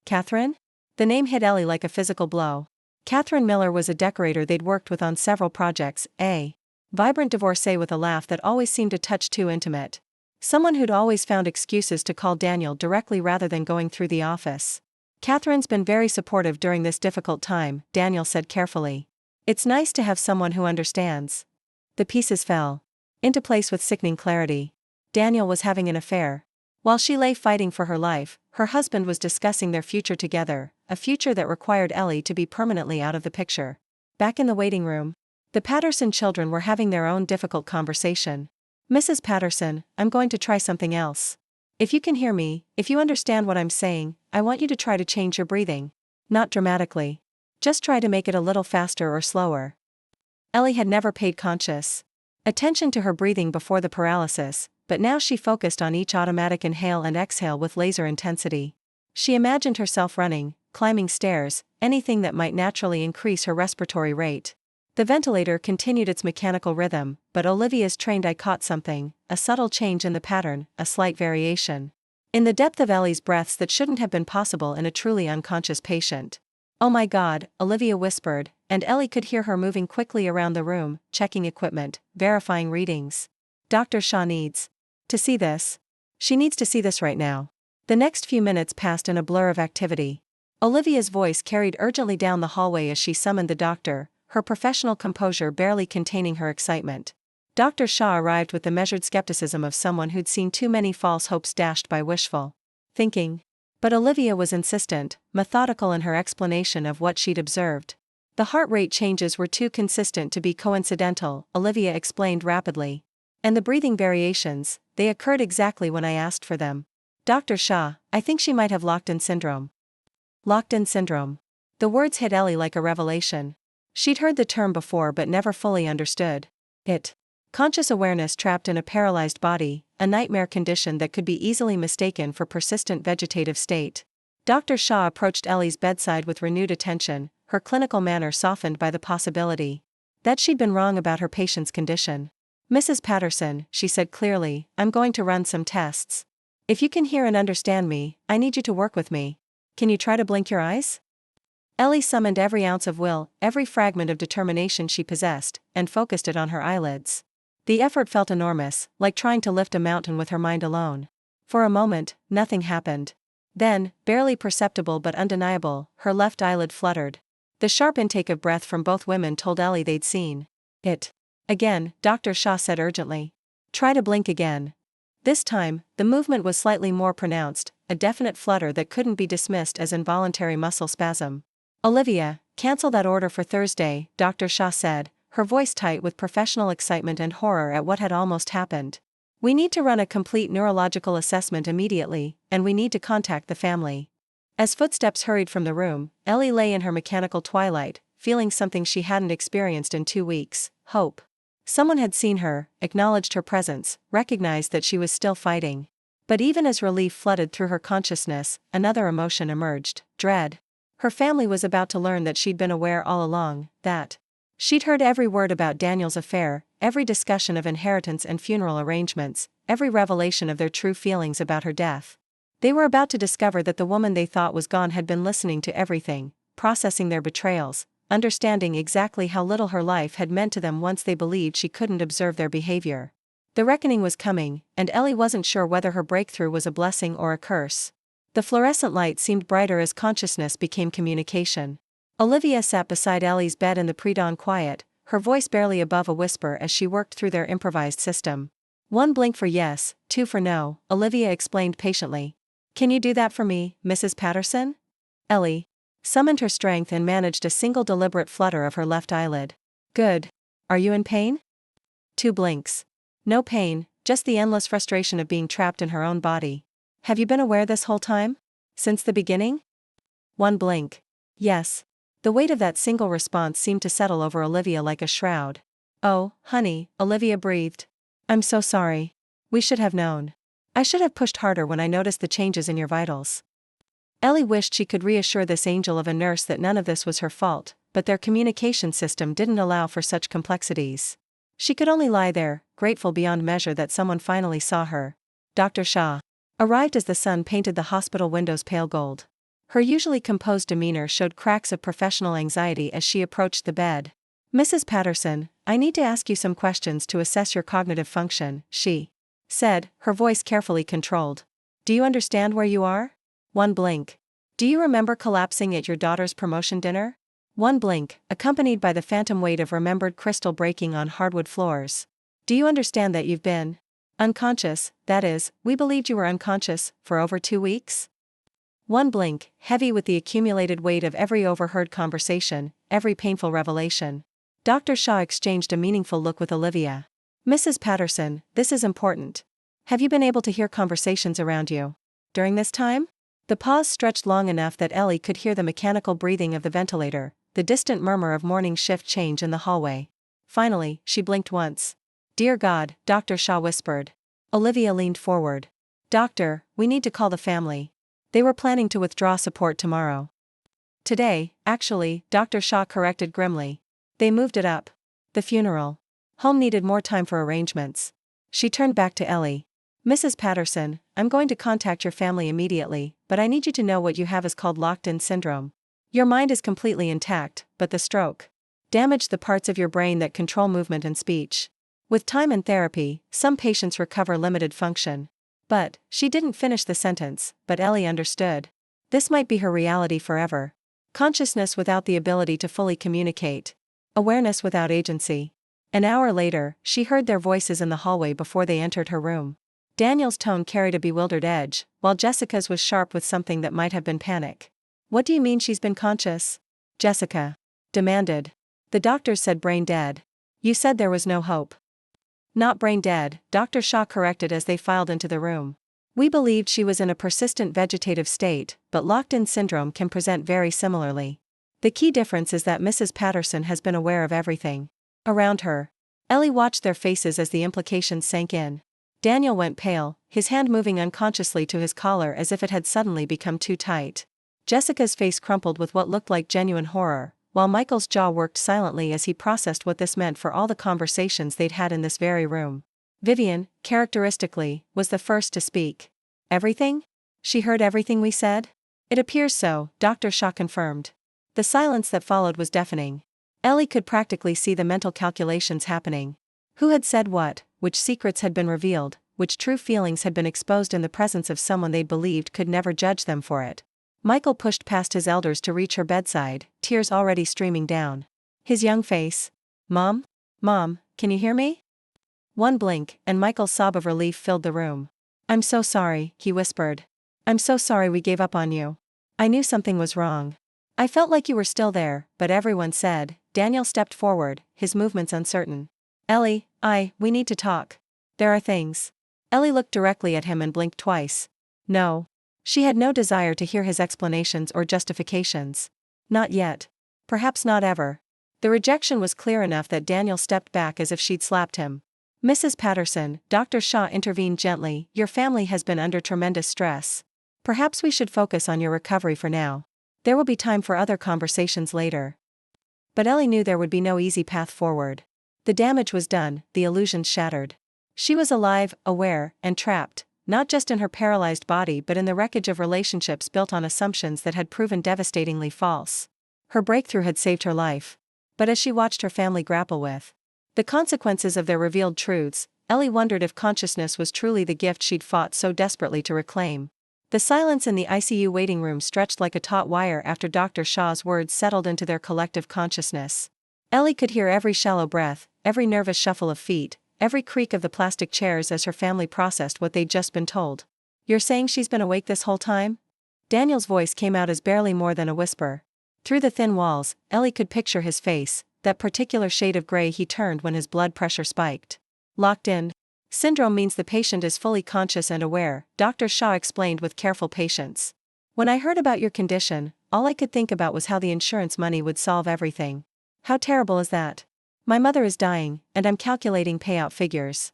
Catherine? The name hit Ellie like a physical blow. Catherine Miller was a decorator they'd worked with on several projects, a vibrant divorcee with a laugh that always seemed a touch too intimate. Someone who'd always found excuses to call Daniel directly rather than going through the office. Catherine's been very supportive during this difficult time, Daniel said carefully. It's nice to have someone who understands. The pieces fell into place with sickening clarity. Daniel was having an affair. While she lay fighting for her life, her husband was discussing their future together, a future that required Ellie to be permanently out of the picture. Back in the waiting room, the Patterson children were having their own difficult conversation. Mrs. Patterson, I'm going to try something else. If you can hear me, if you understand what I'm saying, I want you to try to change your breathing. Not dramatically. Just try to make it a little faster or slower. Ellie had never paid conscious attention to her breathing before the paralysis, but now she focused on each automatic inhale and exhale with laser intensity. She imagined herself running, climbing stairs, anything that might naturally increase her respiratory rate. The ventilator continued its mechanical rhythm, but Olivia's trained eye caught something, a subtle change in the pattern, a slight variation in the depth of Ellie's breaths that shouldn't have been possible in a truly unconscious patient. Oh my God, Olivia whispered, and Ellie could hear her moving quickly around the room, checking equipment, verifying readings. Dr. Shaw needs to see this. She needs to see this right now. The next few minutes passed in a blur of activity. Olivia's voice carried urgently down the hallway as she summoned the doctor, her professional composure barely containing her excitement. Dr. Shaw arrived with the measured skepticism of someone who'd seen too many false hopes dashed by wishful thinking. But Olivia was insistent, methodical in her explanation of what she'd observed. The heart rate changes were too consistent to be coincidental, Olivia explained rapidly. And the breathing variations, they occurred exactly when I asked for them. Dr. Shaw, I think she might have locked-in syndrome. Locked-in syndrome. The words hit Ellie like a revelation. She'd heard the term before but never fully understood it. Conscious awareness trapped in a paralyzed body, a nightmare condition that could be easily mistaken for persistent vegetative state. Dr. Shaw approached Ellie's bedside with renewed attention, her clinical manner softened by the possibility that she'd been wrong about her patient's condition. Mrs. Patterson, she said clearly, I'm going to run some tests. If you can hear and understand me, I need you to work with me. Can you try to blink your eyes? Ellie summoned every ounce of will, every fragment of determination she possessed, and focused it on her eyelids. The effort felt enormous, like trying to lift a mountain with her mind alone. For a moment, nothing happened. Then, barely perceptible but undeniable, her left eyelid fluttered. The sharp intake of breath from both women told Ellie they'd seen it. Again, Dr. Shaw said urgently. Try to blink again. This time, the movement was slightly more pronounced, a definite flutter that couldn't be dismissed as involuntary muscle spasm. Olivia, cancel that order for Thursday, Dr. Shaw said, her voice tight with professional excitement and horror at what had almost happened. We need to run a complete neurological assessment immediately, and we need to contact the family. As footsteps hurried from the room, Ellie lay in her mechanical twilight, feeling something she hadn't experienced in 2 weeks, hope. Someone had seen her, acknowledged her presence, recognized that she was still fighting. But even as relief flooded through her consciousness, another emotion emerged, dread. Her family was about to learn that she'd been aware all along, that she'd heard every word about Daniel's affair, every discussion of inheritance and funeral arrangements, every revelation of their true feelings about her death. They were about to discover that the woman they thought was gone had been listening to everything, processing their betrayals, understanding exactly how little her life had meant to them once they believed she couldn't observe their behavior. The reckoning was coming, and Ellie wasn't sure whether her breakthrough was a blessing or a curse. The fluorescent light seemed brighter as consciousness became communication. Olivia sat beside Ellie's bed in the pre-dawn quiet, her voice barely above a whisper as she worked through their improvised system. 1 blink for yes, 2 for no, Olivia explained patiently. Can you do that for me, Mrs. Patterson? Ellie summoned her strength and managed a single deliberate flutter of her left eyelid. Good. Are you in pain? 2 blinks. No pain, just the endless frustration of being trapped in her own body. Have you been aware this whole time? Since the beginning? 1 blink. Yes. The weight of that single response seemed to settle over Olivia like a shroud. Oh, honey, Olivia breathed. I'm so sorry. We should have known. I should have pushed harder when I noticed the changes in your vitals. Ellie wished she could reassure this angel of a nurse that none of this was her fault, but their communication system didn't allow for such complexities. She could only lie there, grateful beyond measure that someone finally saw her. Dr. Shaw arrived as the sun painted the hospital windows pale gold. Her usually composed demeanor showed cracks of professional anxiety as she approached the bed. "Mrs. Patterson, I need to ask you some questions to assess your cognitive function," she said, her voice carefully controlled. "Do you understand where you are?" One blink. "Do you remember collapsing at your daughter's promotion dinner?" One blink, accompanied by the phantom weight of remembered crystal breaking on hardwood floors. "Do you understand that you've been unconscious, that is, we believed you were unconscious, for over 2 weeks?" One blink, heavy with the accumulated weight of every overheard conversation, every painful revelation. Dr. Shaw exchanged a meaningful look with Olivia. "Mrs. Patterson, this is important. Have you been able to hear conversations around you during this time?" The pause stretched long enough that Ellie could hear the mechanical breathing of the ventilator, the distant murmur of morning shift change in the hallway. Finally, she blinked once. "Dear God," Dr. Shaw whispered. Olivia leaned forward. "Doctor, we need to call the family. They were planning to withdraw support tomorrow." "Today, actually," Dr. Shaw corrected grimly. "They moved it up. The funeral home needed more time for arrangements." She turned back to Ellie. "Mrs. Patterson, I'm going to contact your family immediately, but I need you to know what you have is called locked-in syndrome. Your mind is completely intact, but the stroke damaged the parts of your brain that control movement and speech. With time and therapy, some patients recover limited function." But she didn't finish the sentence, but Ellie understood. This might be her reality forever. Consciousness without the ability to fully communicate. Awareness without agency. An hour later, she heard their voices in the hallway before they entered her room. Daniel's tone carried a bewildered edge, while Jessica's was sharp with something that might have been panic. "What do you mean she's been conscious?" Jessica demanded. "The doctors said brain dead. You said there was no hope." "Not brain dead," Dr. Shaw corrected as they filed into the room. "We believed she was in a persistent vegetative state, but locked-in syndrome can present very similarly. The key difference is that Mrs. Patterson has been aware of everything around her." Ellie watched their faces as the implications sank in. Daniel went pale, his hand moving unconsciously to his collar as if it had suddenly become too tight. Jessica's face crumpled with what looked like genuine horror, while Michael's jaw worked silently as he processed what this meant for all the conversations they'd had in this very room. Vivian, characteristically, was the first to speak. "Everything? She heard everything we said?" "It appears so," Dr. Shaw confirmed. The silence that followed was deafening. Ellie could practically see the mental calculations happening. Who had said what, which secrets had been revealed, which true feelings had been exposed in the presence of someone they'd believed could never judge them for it. Michael pushed past his elders to reach her bedside, tears already streaming down his young face. "Mom? Mom, can you hear me?" One blink, and Michael's sob of relief filled the room. "I'm so sorry," he whispered. "I'm so sorry we gave up on you. I knew something was wrong. I felt like you were still there, but everyone said." Daniel stepped forward, his movements uncertain. "Ellie, we need to talk. There are things." Ellie looked directly at him and blinked twice. No. She had no desire to hear his explanations or justifications. Not yet. Perhaps not ever. The rejection was clear enough that Daniel stepped back as if she'd slapped him. "Mrs. Patterson," Dr. Shaw intervened gently, "your family has been under tremendous stress. Perhaps we should focus on your recovery for now. There will be time for other conversations later." But Ellie knew there would be no easy path forward. The damage was done, the illusions shattered. She was alive, aware, and trapped, not just in her paralyzed body but in the wreckage of relationships built on assumptions that had proven devastatingly false. Her breakthrough had saved her life. But as she watched her family grapple with the consequences of their revealed truths, Ellie wondered if consciousness was truly the gift she'd fought so desperately to reclaim. The silence in the ICU waiting room stretched like a taut wire after Dr. Shaw's words settled into their collective consciousness. Ellie could hear every shallow breath, every nervous shuffle of feet, every creak of the plastic chairs as her family processed what they'd just been told. "You're saying she's been awake this whole time?" Daniel's voice came out as barely more than a whisper. Through the thin walls, Ellie could picture his face, that particular shade of gray he turned when his blood pressure spiked. "Locked in syndrome means the patient is fully conscious and aware," Dr. Shaw explained with careful patience. "When I heard about your condition, all I could think about was how the insurance money would solve everything. How terrible is that? My mother is dying, and I'm calculating payout figures."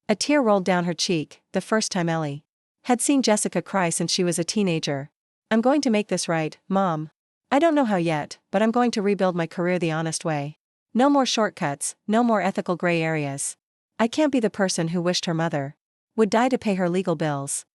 A tear rolled down her cheek, the first time Ellie had seen Jessica cry since she was a teenager. "I'm going to make this right, Mom. I don't know how yet, but I'm going to rebuild my career the honest way. No more shortcuts, no more ethical gray areas. I can't be the person who wished her mother would die to pay her legal bills."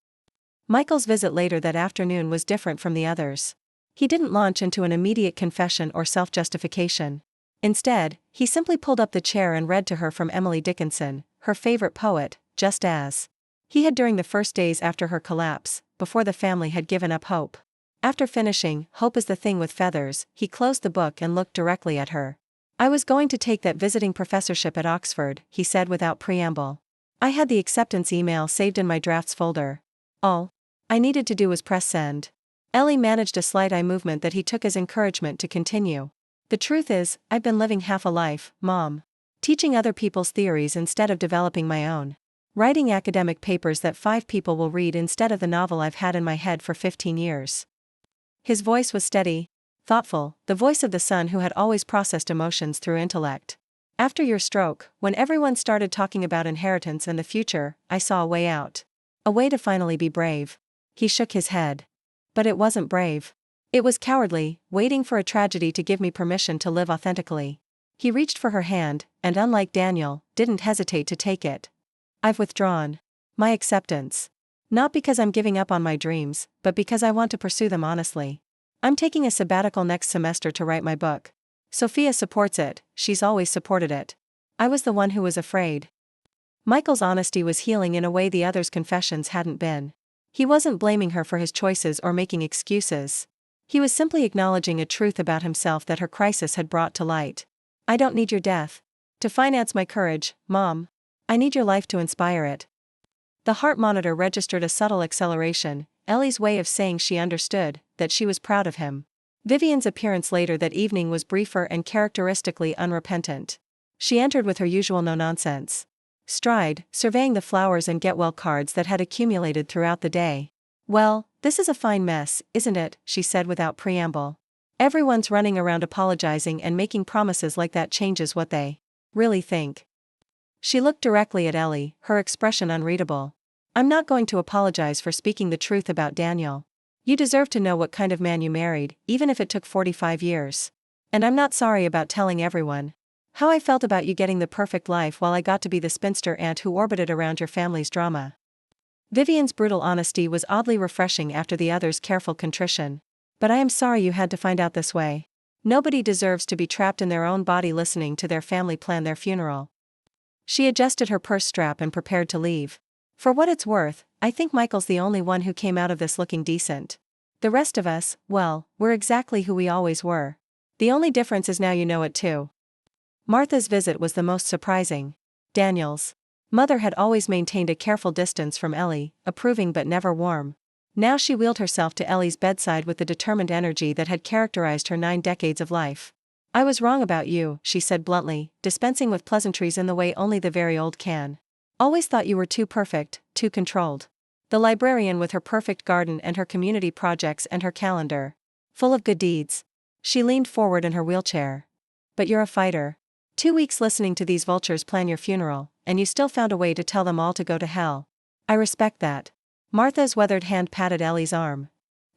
Michael's visit later that afternoon was different from the others. He didn't launch into an immediate confession or self-justification. Instead, he simply pulled up the chair and read to her from Emily Dickinson, her favorite poet, just as he had during the first days after her collapse, before the family had given up hope. After finishing "Hope is the Thing with Feathers," he closed the book and looked directly at her. "I was going to take that visiting professorship at Oxford," he said without preamble. "I had the acceptance email saved in my drafts folder. All I needed to do was press send." Ellie managed a slight eye movement that he took as encouragement to continue. "The truth is, I've been living half a life, Mom. Teaching other people's theories instead of developing my own. Writing academic papers that 5 people will read instead of the novel I've had in my head for 15 years. His voice was steady, thoughtful, the voice of the son who had always processed emotions through intellect. "After your stroke, when everyone started talking about inheritance and the future, I saw a way out. A way to finally be brave." He shook his head. "But it wasn't brave. It was cowardly, waiting for a tragedy to give me permission to live authentically." He reached for her hand, and unlike Daniel, didn't hesitate to take it. "I've withdrawn my acceptance. Not because I'm giving up on my dreams, but because I want to pursue them honestly. I'm taking a sabbatical next semester to write my book. Sophia supports it, she's always supported it. I was the one who was afraid." Michael's honesty was healing in a way the others' confessions hadn't been. He wasn't blaming her for his choices or making excuses. He was simply acknowledging a truth about himself that her crisis had brought to light. "I don't need your death to finance my courage, Mom. I need your life to inspire it." The heart monitor registered a subtle acceleration, Ellie's way of saying she understood, that she was proud of him. Vivian's appearance later that evening was briefer and characteristically unrepentant. She entered with her usual no-nonsense stride, surveying the flowers and get-well cards that had accumulated throughout the day. "Well, this is a fine mess, isn't it?" she said without preamble. "Everyone's running around apologizing and making promises like that changes what they really think." She looked directly at Ellie, her expression unreadable. "I'm not going to apologize for speaking the truth about Daniel. You deserve to know what kind of man you married, even if it took 45 years. And I'm not sorry about telling everyone how I felt about you getting the perfect life while I got to be the spinster aunt who orbited around your family's drama." Vivian's brutal honesty was oddly refreshing after the others' careful contrition. "But I am sorry you had to find out this way. Nobody deserves to be trapped in their own body listening to their family plan their funeral." She adjusted her purse strap and prepared to leave. "For what it's worth, I think Michael's the only one who came out of this looking decent. The rest of us, well, we're exactly who we always were. The only difference is now you know it too." Martha's visit was the most surprising. Daniel's mother had always maintained a careful distance from Ellie, approving but never warm. Now she wheeled herself to Ellie's bedside with the determined energy that had characterized her 9 decades of life. "I was wrong about you," she said bluntly, dispensing with pleasantries in the way only the very old can. "Always thought you were too perfect, too controlled. The librarian with her perfect garden and her community projects and her calendar full of good deeds." She leaned forward in her wheelchair. "But you're a fighter. 2 weeks listening to these vultures plan your funeral, and you still found a way to tell them all to go to hell. I respect that." Martha's weathered hand patted Ellie's arm.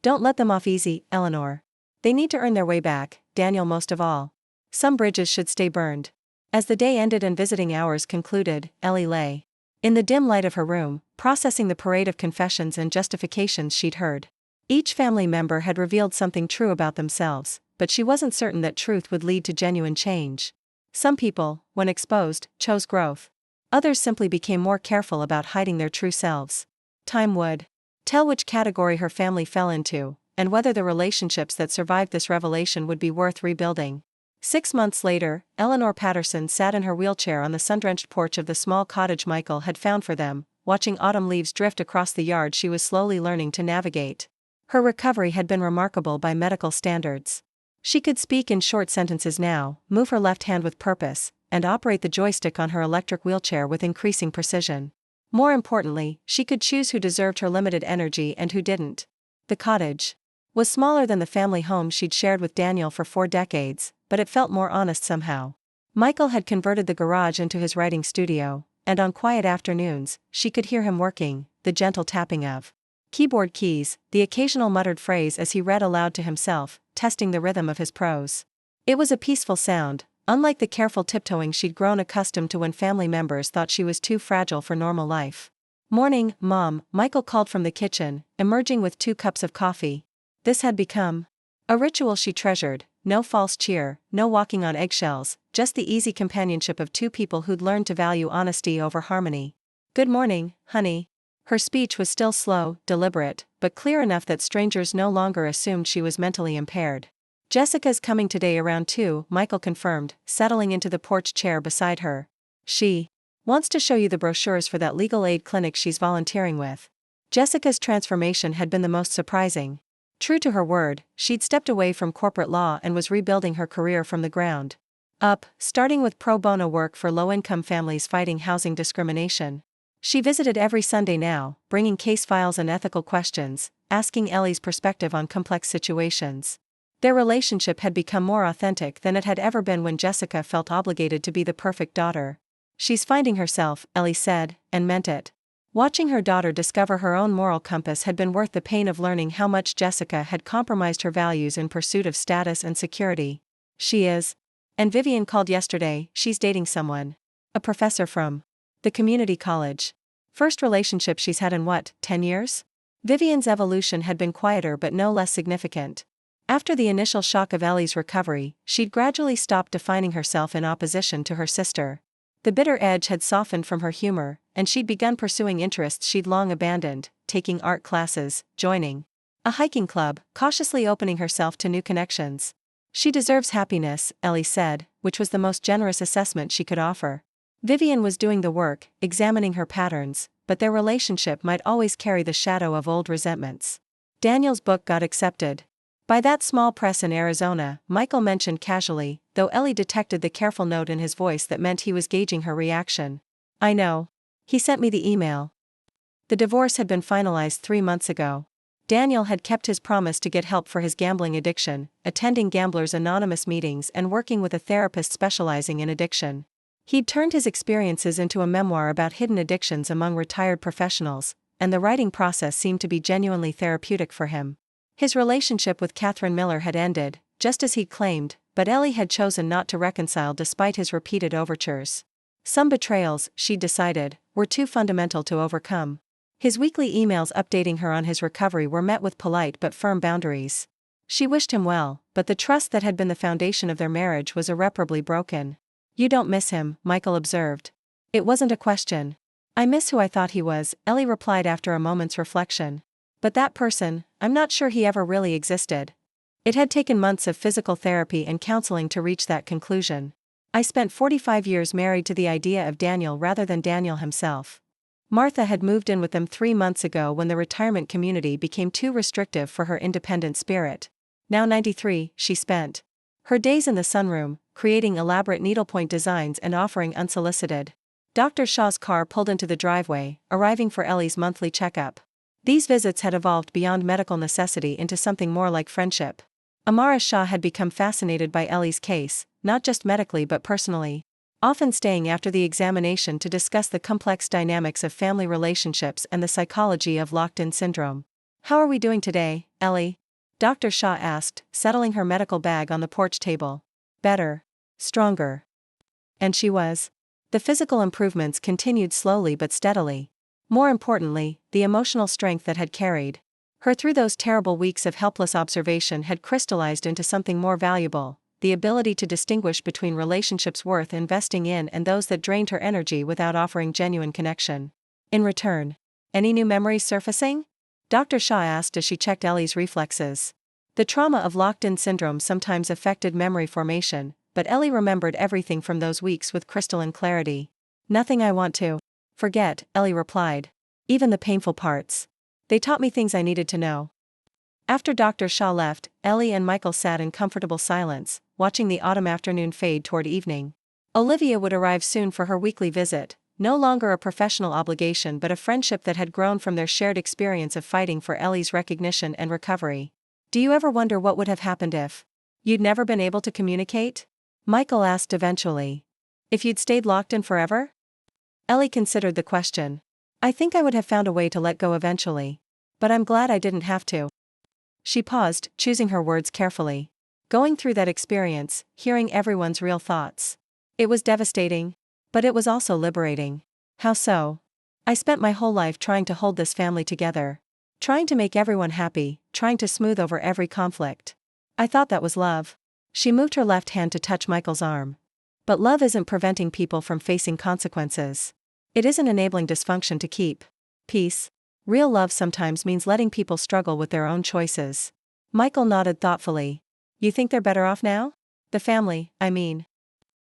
"Don't let them off easy, Eleanor. They need to earn their way back, Daniel most of all. Some bridges should stay burned." As the day ended and visiting hours concluded, Ellie lay in the dim light of her room, processing the parade of confessions and justifications she'd heard. Each family member had revealed something true about themselves, but she wasn't certain that truth would lead to genuine change. Some people, when exposed, chose growth. Others simply became more careful about hiding their true selves. Time would tell which category her family fell into, and whether the relationships that survived this revelation would be worth rebuilding. 6 months later, Eleanor Patterson sat in her wheelchair on the sun-drenched porch of the small cottage Michael had found for them, watching autumn leaves drift across the yard she was slowly learning to navigate. Her recovery had been remarkable by medical standards. She could speak in short sentences now, move her left hand with purpose, and operate the joystick on her electric wheelchair with increasing precision. More importantly, she could choose who deserved her limited energy and who didn't. The cottage was smaller than the family home she'd shared with Daniel for 4 decades, but it felt more honest somehow. Michael had converted the garage into his writing studio, and on quiet afternoons, she could hear him working, the gentle tapping of keyboard keys, the occasional muttered phrase as he read aloud to himself, testing the rhythm of his prose. It was a peaceful sound, unlike the careful tiptoeing she'd grown accustomed to when family members thought she was too fragile for normal life. Morning, Mom, Michael called from the kitchen, emerging with 2 cups of coffee. This had become a ritual she treasured, no false cheer, no walking on eggshells, just the easy companionship of 2 people who'd learned to value honesty over harmony. Good morning, honey. Her speech was still slow, deliberate, but clear enough that strangers no longer assumed she was mentally impaired. Jessica's coming today around 2, Michael confirmed, settling into the porch chair beside her. She wants to show you the brochures for that legal aid clinic she's volunteering with. Jessica's transformation had been the most surprising. True to her word, she'd stepped away from corporate law and was rebuilding her career from the ground up, starting with pro bono work for low-income families fighting housing discrimination. She visited every Sunday now, bringing case files and ethical questions, asking Ellie's perspective on complex situations. Their relationship had become more authentic than it had ever been when Jessica felt obligated to be the perfect daughter. She's finding herself, Ellie said, and meant it. Watching her daughter discover her own moral compass had been worth the pain of learning how much Jessica had compromised her values in pursuit of status and security. She is. And Vivian called yesterday, she's dating someone. A professor from the community college. First relationship she's had in 10 years? Vivian's evolution had been quieter but no less significant. After the initial shock of Ellie's recovery, she'd gradually stopped defining herself in opposition to her sister. The bitter edge had softened from her humor, and she'd begun pursuing interests she'd long abandoned, taking art classes, joining a hiking club, cautiously opening herself to new connections. She deserves happiness, Ellie said, which was the most generous assessment she could offer. Vivian was doing the work, examining her patterns, but their relationship might always carry the shadow of old resentments. Daniel's book got accepted by that small press in Arizona, Michael mentioned casually, though Ellie detected the careful note in his voice that meant he was gauging her reaction. I know. He sent me the email. The divorce had been finalized 3 months ago. Daniel had kept his promise to get help for his gambling addiction, attending Gamblers Anonymous meetings and working with a therapist specializing in addiction. He'd turned his experiences into a memoir about hidden addictions among retired professionals, and the writing process seemed to be genuinely therapeutic for him. His relationship with Catherine Miller had ended, just as he'd claimed, but Ellie had chosen not to reconcile despite his repeated overtures. Some betrayals, she'd decided, were too fundamental to overcome. His weekly emails updating her on his recovery were met with polite but firm boundaries. She wished him well, but the trust that had been the foundation of their marriage was irreparably broken. You don't miss him, Michael observed. It wasn't a question. I miss who I thought he was, Ellie replied after a moment's reflection. But that person, I'm not sure he ever really existed. It had taken months of physical therapy and counseling to reach that conclusion. I spent 45 years married to the idea of Daniel rather than Daniel himself. Martha had moved in with them 3 months ago when the retirement community became too restrictive for her independent spirit. Now 93, she spent her days in the sunroom, creating elaborate needlepoint designs and offering unsolicited. Dr. Shaw's car pulled into the driveway, arriving for Ellie's monthly checkup. These visits had evolved beyond medical necessity into something more like friendship. Amara Shah had become fascinated by Ellie's case, not just medically but personally, often staying after the examination to discuss the complex dynamics of family relationships and the psychology of locked-in syndrome. How are we doing today, Ellie? Dr. Shah asked, settling her medical bag on the porch table. Better. Stronger. And she was. The physical improvements continued slowly but steadily. More importantly, the emotional strength that had carried her through those terrible weeks of helpless observation had crystallized into something more valuable, the ability to distinguish between relationships worth investing in and those that drained her energy without offering genuine connection. In return, any new memories surfacing? Dr. Shah asked as she checked Ellie's reflexes. The trauma of locked-in syndrome sometimes affected memory formation, but Ellie remembered everything from those weeks with crystalline clarity. Nothing I want to forget, Ellie replied. Even the painful parts. They taught me things I needed to know. After Dr. Shah left, Ellie and Michael sat in comfortable silence, watching the autumn afternoon fade toward evening. Olivia would arrive soon for her weekly visit, no longer a professional obligation but a friendship that had grown from their shared experience of fighting for Ellie's recognition and recovery. Do you ever wonder what would have happened if you'd never been able to communicate? Michael asked eventually. If you'd stayed locked in forever? Ellie considered the question. I think I would have found a way to let go eventually. But I'm glad I didn't have to. She paused, choosing her words carefully. Going through that experience, hearing everyone's real thoughts. It was devastating. But it was also liberating. How so? I spent my whole life trying to hold this family together. Trying to make everyone happy, trying to smooth over every conflict. I thought that was love. She moved her left hand to touch Michael's arm. But love isn't preventing people from facing consequences. It isn't enabling dysfunction to keep peace. Real love sometimes means letting people struggle with their own choices. Michael nodded thoughtfully. You think they're better off now? The family, I mean.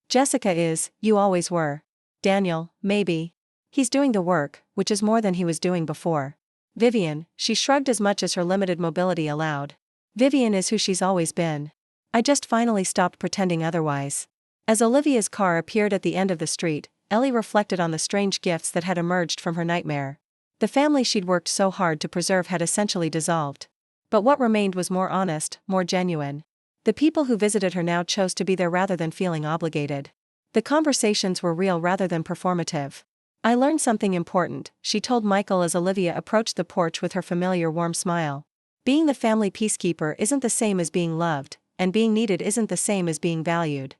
Jessica is, you always were. Daniel, maybe. He's doing the work, which is more than he was doing before. Vivian, she shrugged as much as her limited mobility allowed. Vivian is who she's always been. I just finally stopped pretending otherwise. As Olivia's car appeared at the end of the street, Ellie reflected on the strange gifts that had emerged from her nightmare. The family she'd worked so hard to preserve had essentially dissolved. But what remained was more honest, more genuine. The people who visited her now chose to be there rather than feeling obligated. The conversations were real rather than performative. I learned something important, she told Michael as Olivia approached the porch with her familiar warm smile. Being the family peacekeeper isn't the same as being loved, and being needed isn't the same as being valued.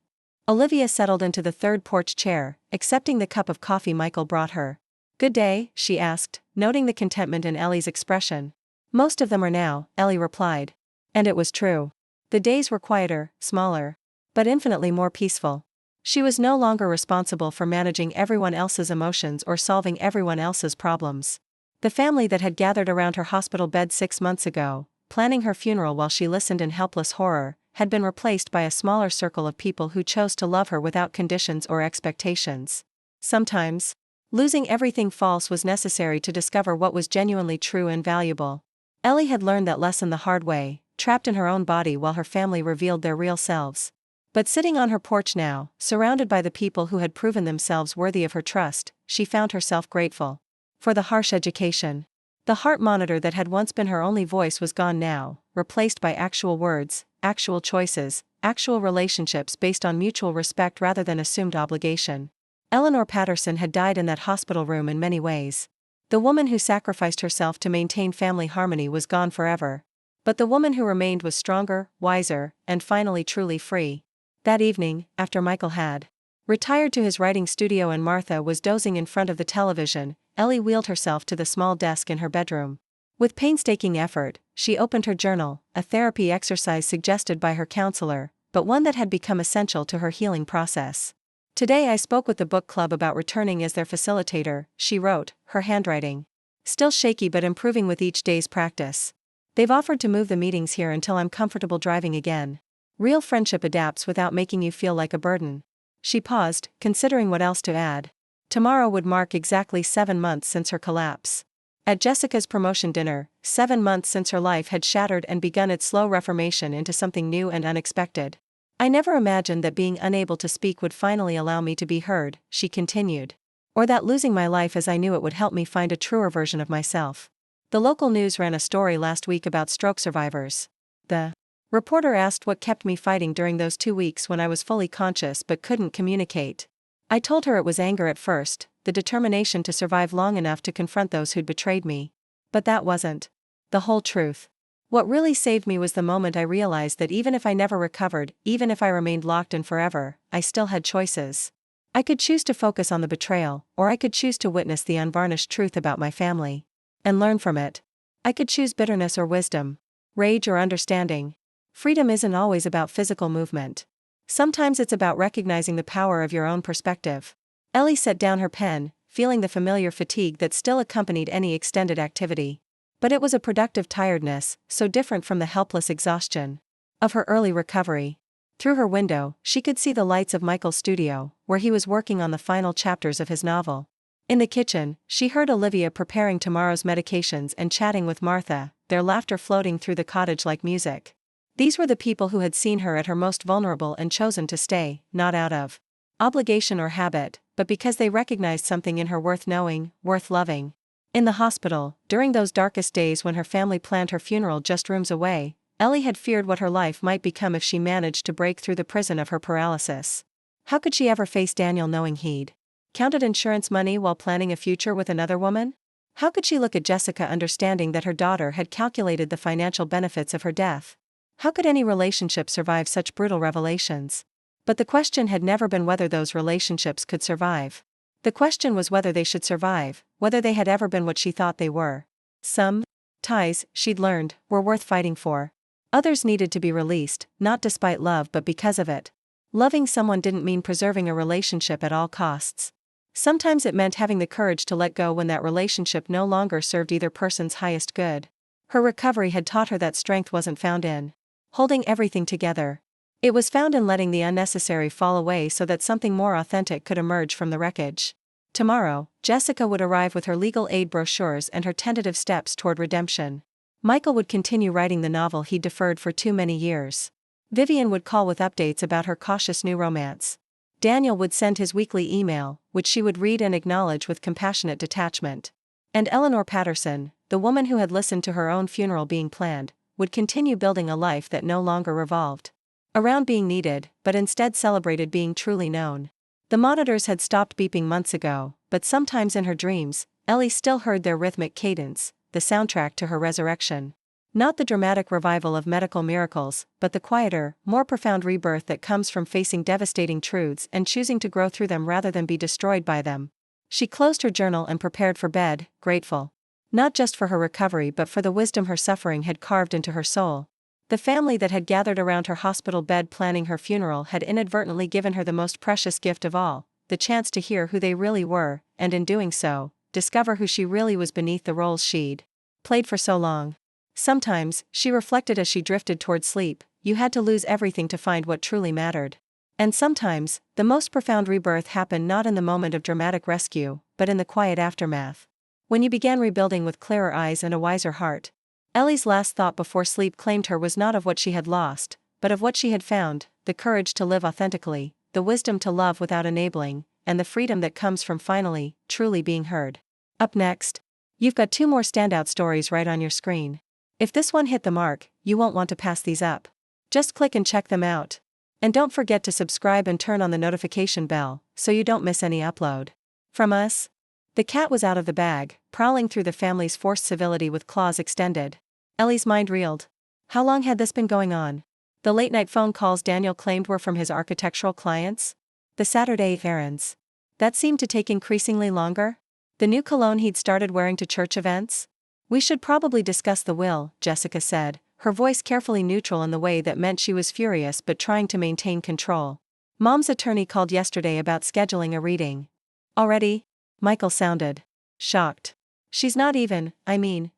Olivia settled into the third porch chair, accepting the cup of coffee Michael brought her. Good day, she asked, noting the contentment in Ellie's expression. Most of them are now, Ellie replied. And it was true. The days were quieter, smaller, but infinitely more peaceful. She was no longer responsible for managing everyone else's emotions or solving everyone else's problems. The family that had gathered around her hospital bed 6 months ago, planning her funeral while she listened in helpless horror, had been replaced by a smaller circle of people who chose to love her without conditions or expectations. Sometimes, losing everything false was necessary to discover what was genuinely true and valuable. Ellie had learned that lesson the hard way, trapped in her own body while her family revealed their real selves. But sitting on her porch now, surrounded by the people who had proven themselves worthy of her trust, she found herself grateful. For the harsh education. The heart monitor that had once been her only voice was gone now, replaced by actual words, actual choices, actual relationships based on mutual respect rather than assumed obligation. Eleanor Patterson had died in that hospital room in many ways. The woman who sacrificed herself to maintain family harmony was gone forever. But the woman who remained was stronger, wiser, and finally truly free. That evening, after Michael had retired to his writing studio and Martha was dozing in front of the television, Ellie wheeled herself to the small desk in her bedroom. With painstaking effort, she opened her journal, a therapy exercise suggested by her counselor, but one that had become essential to her healing process. Today I spoke with the book club about returning as their facilitator, she wrote, her handwriting still shaky but improving with each day's practice. They've offered to move the meetings here until I'm comfortable driving again. Real friendship adapts without making you feel like a burden. She paused, considering what else to add. Tomorrow would mark exactly 7 months since her collapse. At Jessica's promotion dinner, 7 months since her life had shattered and begun its slow reformation into something new and unexpected. I never imagined that being unable to speak would finally allow me to be heard, she continued. Or that losing my life as I knew it would help me find a truer version of myself. The local news ran a story last week about stroke survivors. The reporter asked what kept me fighting during those 2 weeks when I was fully conscious but couldn't communicate. I told her it was anger at first, the determination to survive long enough to confront those who'd betrayed me. But that wasn't the whole truth. What really saved me was the moment I realized that even if I never recovered, even if I remained locked in forever, I still had choices. I could choose to focus on the betrayal, or I could choose to witness the unvarnished truth about my family and learn from it. I could choose bitterness or wisdom, rage or understanding. Freedom isn't always about physical movement. Sometimes it's about recognizing the power of your own perspective. Ellie set down her pen, feeling the familiar fatigue that still accompanied any extended activity. But it was a productive tiredness, so different from the helpless exhaustion of her early recovery. Through her window, she could see the lights of Michael's studio, where he was working on the final chapters of his novel. In the kitchen, she heard Olivia preparing tomorrow's medications and chatting with Martha, their laughter floating through the cottage like music. These were the people who had seen her at her most vulnerable and chosen to stay, not out of obligation or habit, but because they recognized something in her worth knowing, worth loving. In the hospital, during those darkest days when her family planned her funeral just rooms away, Ellie had feared what her life might become if she managed to break through the prison of her paralysis. How could she ever face Daniel knowing he'd counted insurance money while planning a future with another woman? How could she look at Jessica understanding that her daughter had calculated the financial benefits of her death? How could any relationship survive such brutal revelations? But the question had never been whether those relationships could survive. The question was whether they should survive, whether they had ever been what she thought they were. Some ties, she'd learned, were worth fighting for. Others needed to be released, not despite love but because of it. Loving someone didn't mean preserving a relationship at all costs. Sometimes it meant having the courage to let go when that relationship no longer served either person's highest good. Her recovery had taught her that strength wasn't found in holding everything together. It was found in letting the unnecessary fall away so that something more authentic could emerge from the wreckage. Tomorrow, Jessica would arrive with her legal aid brochures and her tentative steps toward redemption. Michael would continue writing the novel he'd deferred for too many years. Vivian would call with updates about her cautious new romance. Daniel would send his weekly email, which she would read and acknowledge with compassionate detachment. And Eleanor Patterson, the woman who had listened to her own funeral being planned, would continue building a life that no longer revolved around being needed, but instead celebrated being truly known. The monitors had stopped beeping months ago, but sometimes in her dreams, Ellie still heard their rhythmic cadence, the soundtrack to her resurrection. Not the dramatic revival of medical miracles, but the quieter, more profound rebirth that comes from facing devastating truths and choosing to grow through them rather than be destroyed by them. She closed her journal and prepared for bed, grateful. Not just for her recovery but for the wisdom her suffering had carved into her soul. The family that had gathered around her hospital bed planning her funeral had inadvertently given her the most precious gift of all, the chance to hear who they really were, and in doing so, discover who she really was beneath the roles she'd played for so long. Sometimes, she reflected as she drifted toward sleep, you had to lose everything to find what truly mattered. And sometimes, the most profound rebirth happened not in the moment of dramatic rescue, but in the quiet aftermath. When you began rebuilding with clearer eyes and a wiser heart. Ellie's last thought before sleep claimed her was not of what she had lost, but of what she had found, the courage to live authentically, the wisdom to love without enabling, and the freedom that comes from finally, truly being heard. Up next, you've got 2 more standout stories right on your screen. If this one hit the mark, you won't want to pass these up. Just click and check them out. And don't forget to subscribe and turn on the notification bell, so you don't miss any upload. From us. The cat was out of the bag, prowling through the family's forced civility with claws extended. Ellie's mind reeled. How long had this been going on? The late-night phone calls Daniel claimed were from his architectural clients? The Saturday errands. That seemed to take increasingly longer? The new cologne he'd started wearing to church events? We should probably discuss the will, Jessica said, her voice carefully neutral in the way that meant she was furious but trying to maintain control. Mom's attorney called yesterday about scheduling a reading. Already? Michael sounded shocked. She's not even,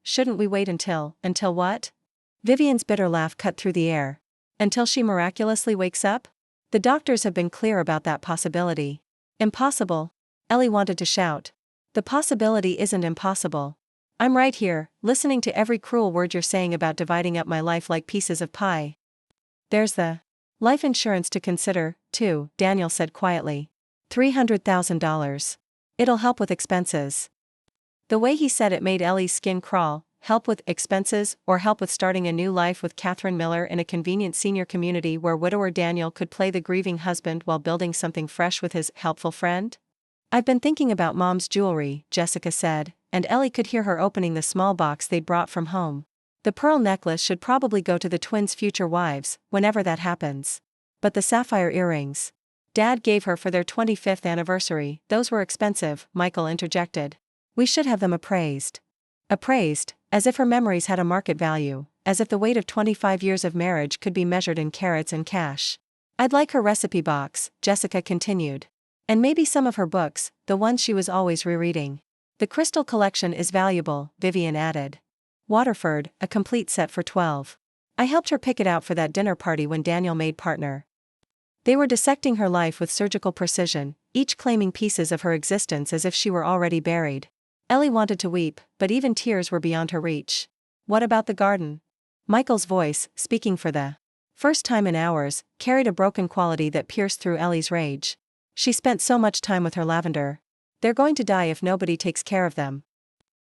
shouldn't we wait until what? Vivian's bitter laugh cut through the air. Until she miraculously wakes up? The doctors have been clear about that possibility. Impossible. Ellie wanted to shout. The possibility isn't impossible. I'm right here, listening to every cruel word you're saying about dividing up my life like pieces of pie. There's the life insurance to consider, too, Daniel said quietly. $300,000. It'll help with expenses. The way he said it made Ellie's skin crawl. Help with expenses, or help with starting a new life with Catherine Miller in a convenient senior community where widower Daniel could play the grieving husband while building something fresh with his helpful friend? I've been thinking about Mom's jewelry, Jessica said, and Ellie could hear her opening the small box they'd brought from home. The pearl necklace should probably go to the twins' future wives, whenever that happens. But the sapphire earrings Dad gave her for their 25th anniversary, those were expensive, Michael interjected. We should have them appraised. Appraised, as if her memories had a market value, as if the weight of 25 years of marriage could be measured in carats and cash. I'd like her recipe box, Jessica continued. And maybe some of her books, the ones she was always rereading. The crystal collection is valuable, Vivian added. Waterford, a complete set for 12. I helped her pick it out for that dinner party when Daniel made partner. They were dissecting her life with surgical precision, each claiming pieces of her existence as if she were already buried. Ellie wanted to weep, but even tears were beyond her reach. What about the garden? Michael's voice, speaking for the first time in hours, carried a broken quality that pierced through Ellie's rage. She spent so much time with her lavender. They're going to die if nobody takes care of them.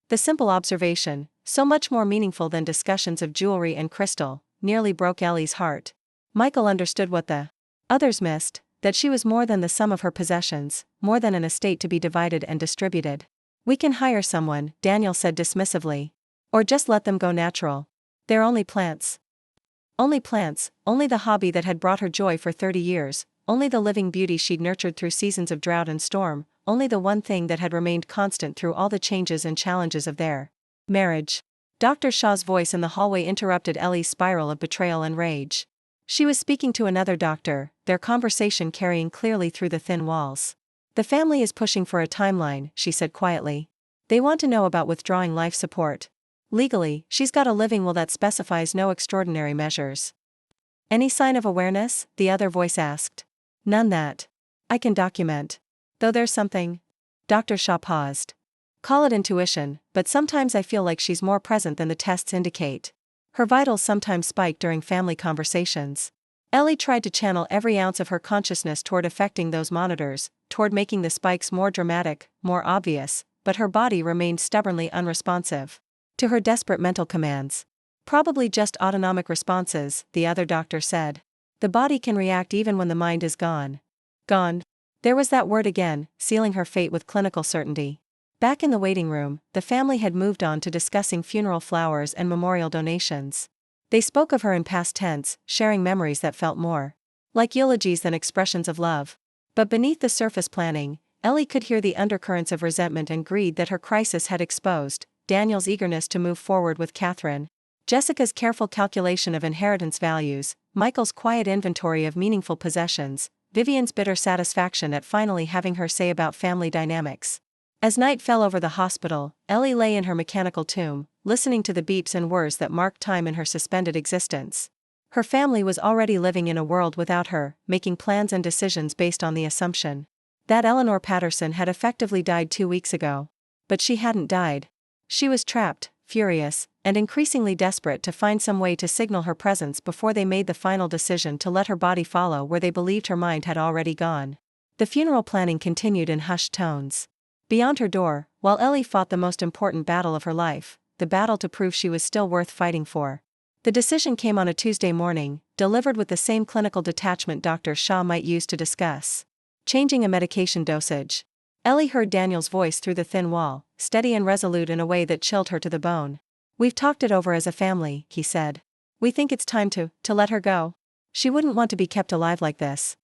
The simple observation, so much more meaningful than discussions of jewelry and crystal, nearly broke Ellie's heart. Michael understood what the others missed, that she was more than the sum of her possessions, more than an estate to be divided and distributed. We can hire someone, Daniel said dismissively. Or just let them go natural. They're only plants. Only plants, only the hobby that had brought her joy for 30 years, only the living beauty she'd nurtured through seasons of drought and storm, only the one thing that had remained constant through all the changes and challenges of their marriage. Dr. Shaw's voice in the hallway interrupted Ellie's spiral of betrayal and rage. She was speaking to another doctor, their conversation carrying clearly through the thin walls. The family is pushing for a timeline, she said quietly. They want to know about withdrawing life support. Legally, she's got a living will that specifies no extraordinary measures. Any sign of awareness? The other voice asked. None that I can document. Though there's something. Dr. Shaw paused. Call it intuition, but sometimes I feel like she's more present than the tests indicate. Her vitals sometimes spike during family conversations. Ellie tried to channel every ounce of her consciousness toward affecting those monitors, toward making the spikes more dramatic, more obvious, but her body remained stubbornly unresponsive to her desperate mental commands. Probably just autonomic responses, the other doctor said. The body can react even when the mind is gone. Gone. There was that word again, sealing her fate with clinical certainty. Back in the waiting room, the family had moved on to discussing funeral flowers and memorial donations. They spoke of her in past tense, sharing memories that felt more like eulogies than expressions of love. But beneath the surface planning, Ellie could hear the undercurrents of resentment and greed that her crisis had exposed: Daniel's eagerness to move forward with Catherine, Jessica's careful calculation of inheritance values, Michael's quiet inventory of meaningful possessions, Vivian's bitter satisfaction at finally having her say about family dynamics. As night fell over the hospital, Ellie lay in her mechanical tomb, listening to the beeps and whirs that marked time in her suspended existence. Her family was already living in a world without her, making plans and decisions based on the assumption that Eleanor Patterson had effectively died 2 weeks ago. But she hadn't died. She was trapped, furious, and increasingly desperate to find some way to signal her presence before they made the final decision to let her body follow where they believed her mind had already gone. The funeral planning continued in hushed tones. Beyond her door, while Ellie fought the most important battle of her life, the battle to prove she was still worth fighting for. The decision came on a Tuesday morning, delivered with the same clinical detachment Dr. Shaw might use to discuss changing a medication dosage. Ellie heard Daniel's voice through the thin wall, steady and resolute in a way that chilled her to the bone. We've talked it over as a family, he said. We think it's time to let her go. She wouldn't want to be kept alive like this.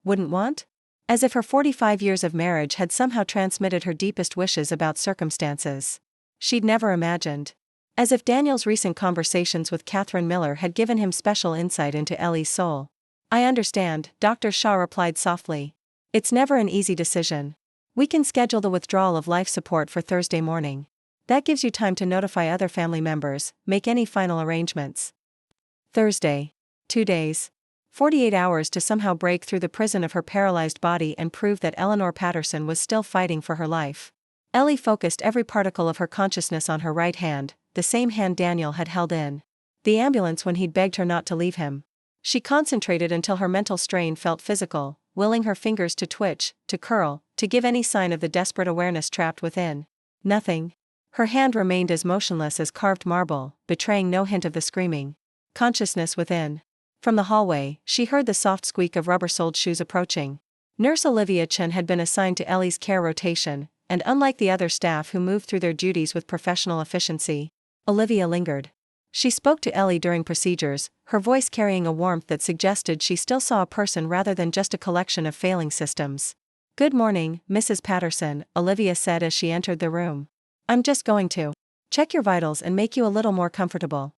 Wouldn't want? As if her 45 years of marriage had somehow transmitted her deepest wishes about circumstances she'd never imagined. As if Daniel's recent conversations with Catherine Miller had given him special insight into Ellie's soul. I understand, Dr. Shaw replied softly. It's never an easy decision. We can schedule the withdrawal of life support for Thursday morning. That gives you time to notify other family members, make any final arrangements. Thursday. 2 days. 48 hours to somehow break through the prison of her paralyzed body and prove that Eleanor Patterson was still fighting for her life. Ellie focused every particle of her consciousness on her right hand, the same hand Daniel had held in the ambulance when he'd begged her not to leave him. She concentrated until her mental strain felt physical, willing her fingers to twitch, to curl, to give any sign of the desperate awareness trapped within. Nothing. Her hand remained as motionless as carved marble, betraying no hint of the screaming consciousness within. From the hallway, she heard the soft squeak of rubber-soled shoes approaching. Nurse Olivia Chen had been assigned to Ellie's care rotation, and unlike the other staff who moved through their duties with professional efficiency, Olivia lingered. She spoke to Ellie during procedures, her voice carrying a warmth that suggested she still saw a person rather than just a collection of failing systems. Good morning, Mrs. Patterson, Olivia said as she entered the room. I'm just going to check your vitals and make you a little more comfortable.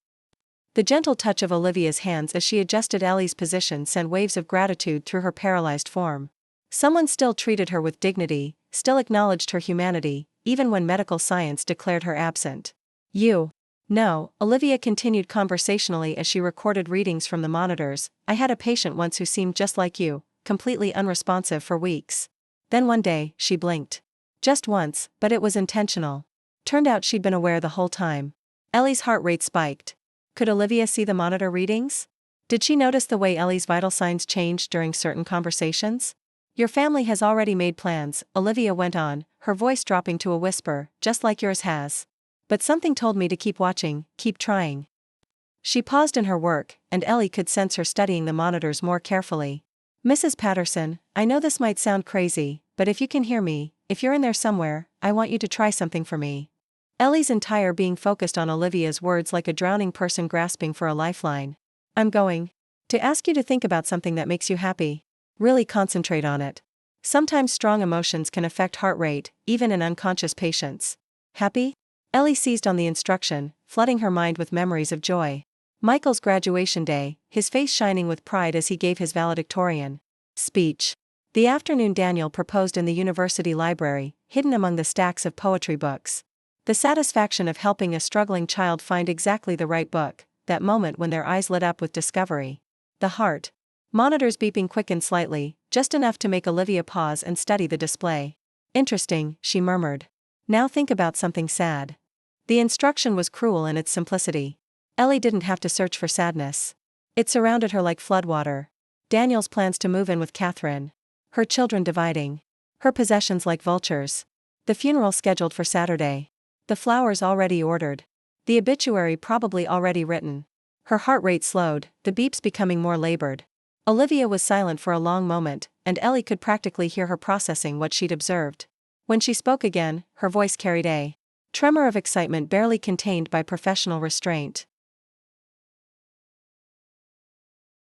The gentle touch of Olivia's hands as she adjusted Ellie's position sent waves of gratitude through her paralyzed form. Someone still treated her with dignity, still acknowledged her humanity, even when medical science declared her absent. You. No, Olivia continued conversationally as she recorded readings from the monitors. I had a patient once who seemed just like you, completely unresponsive for weeks. Then one day, she blinked. Just once, but it was intentional. Turned out she'd been aware the whole time. Ellie's heart rate spiked. Could Olivia see the monitor readings? Did she notice the way Ellie's vital signs changed during certain conversations? Your family has already made plans, Olivia went on, her voice dropping to a whisper, just like yours has. But something told me to keep watching, keep trying. She paused in her work, and Ellie could sense her studying the monitors more carefully. Mrs. Patterson, I know this might sound crazy, but if you can hear me, if you're in there somewhere, I want you to try something for me. Ellie's entire being focused on Olivia's words like a drowning person grasping for a lifeline. I'm going to ask you to think about something that makes you happy. Really concentrate on it. Sometimes strong emotions can affect heart rate, even in unconscious patients. Happy? Ellie seized on the instruction, flooding her mind with memories of joy. Michael's graduation day, his face shining with pride as he gave his valedictorian speech. The afternoon Daniel proposed in the university library, hidden among the stacks of poetry books. The satisfaction of helping a struggling child find exactly the right book, that moment when their eyes lit up with discovery. The heart monitors beeping quickened slightly, just enough to make Olivia pause and study the display. Interesting, she murmured. Now think about something sad. The instruction was cruel in its simplicity. Ellie didn't have to search for sadness. It surrounded her like floodwater. Daniel's plans to move in with Catherine. Her children dividing. Her possessions like vultures. The funeral scheduled for Saturday. The flowers already ordered. The obituary probably already written. Her heart rate slowed, the beeps becoming more labored. Olivia was silent for a long moment, and Ellie could practically hear her processing what she'd observed. When she spoke again, her voice carried a tremor of excitement barely contained by professional restraint.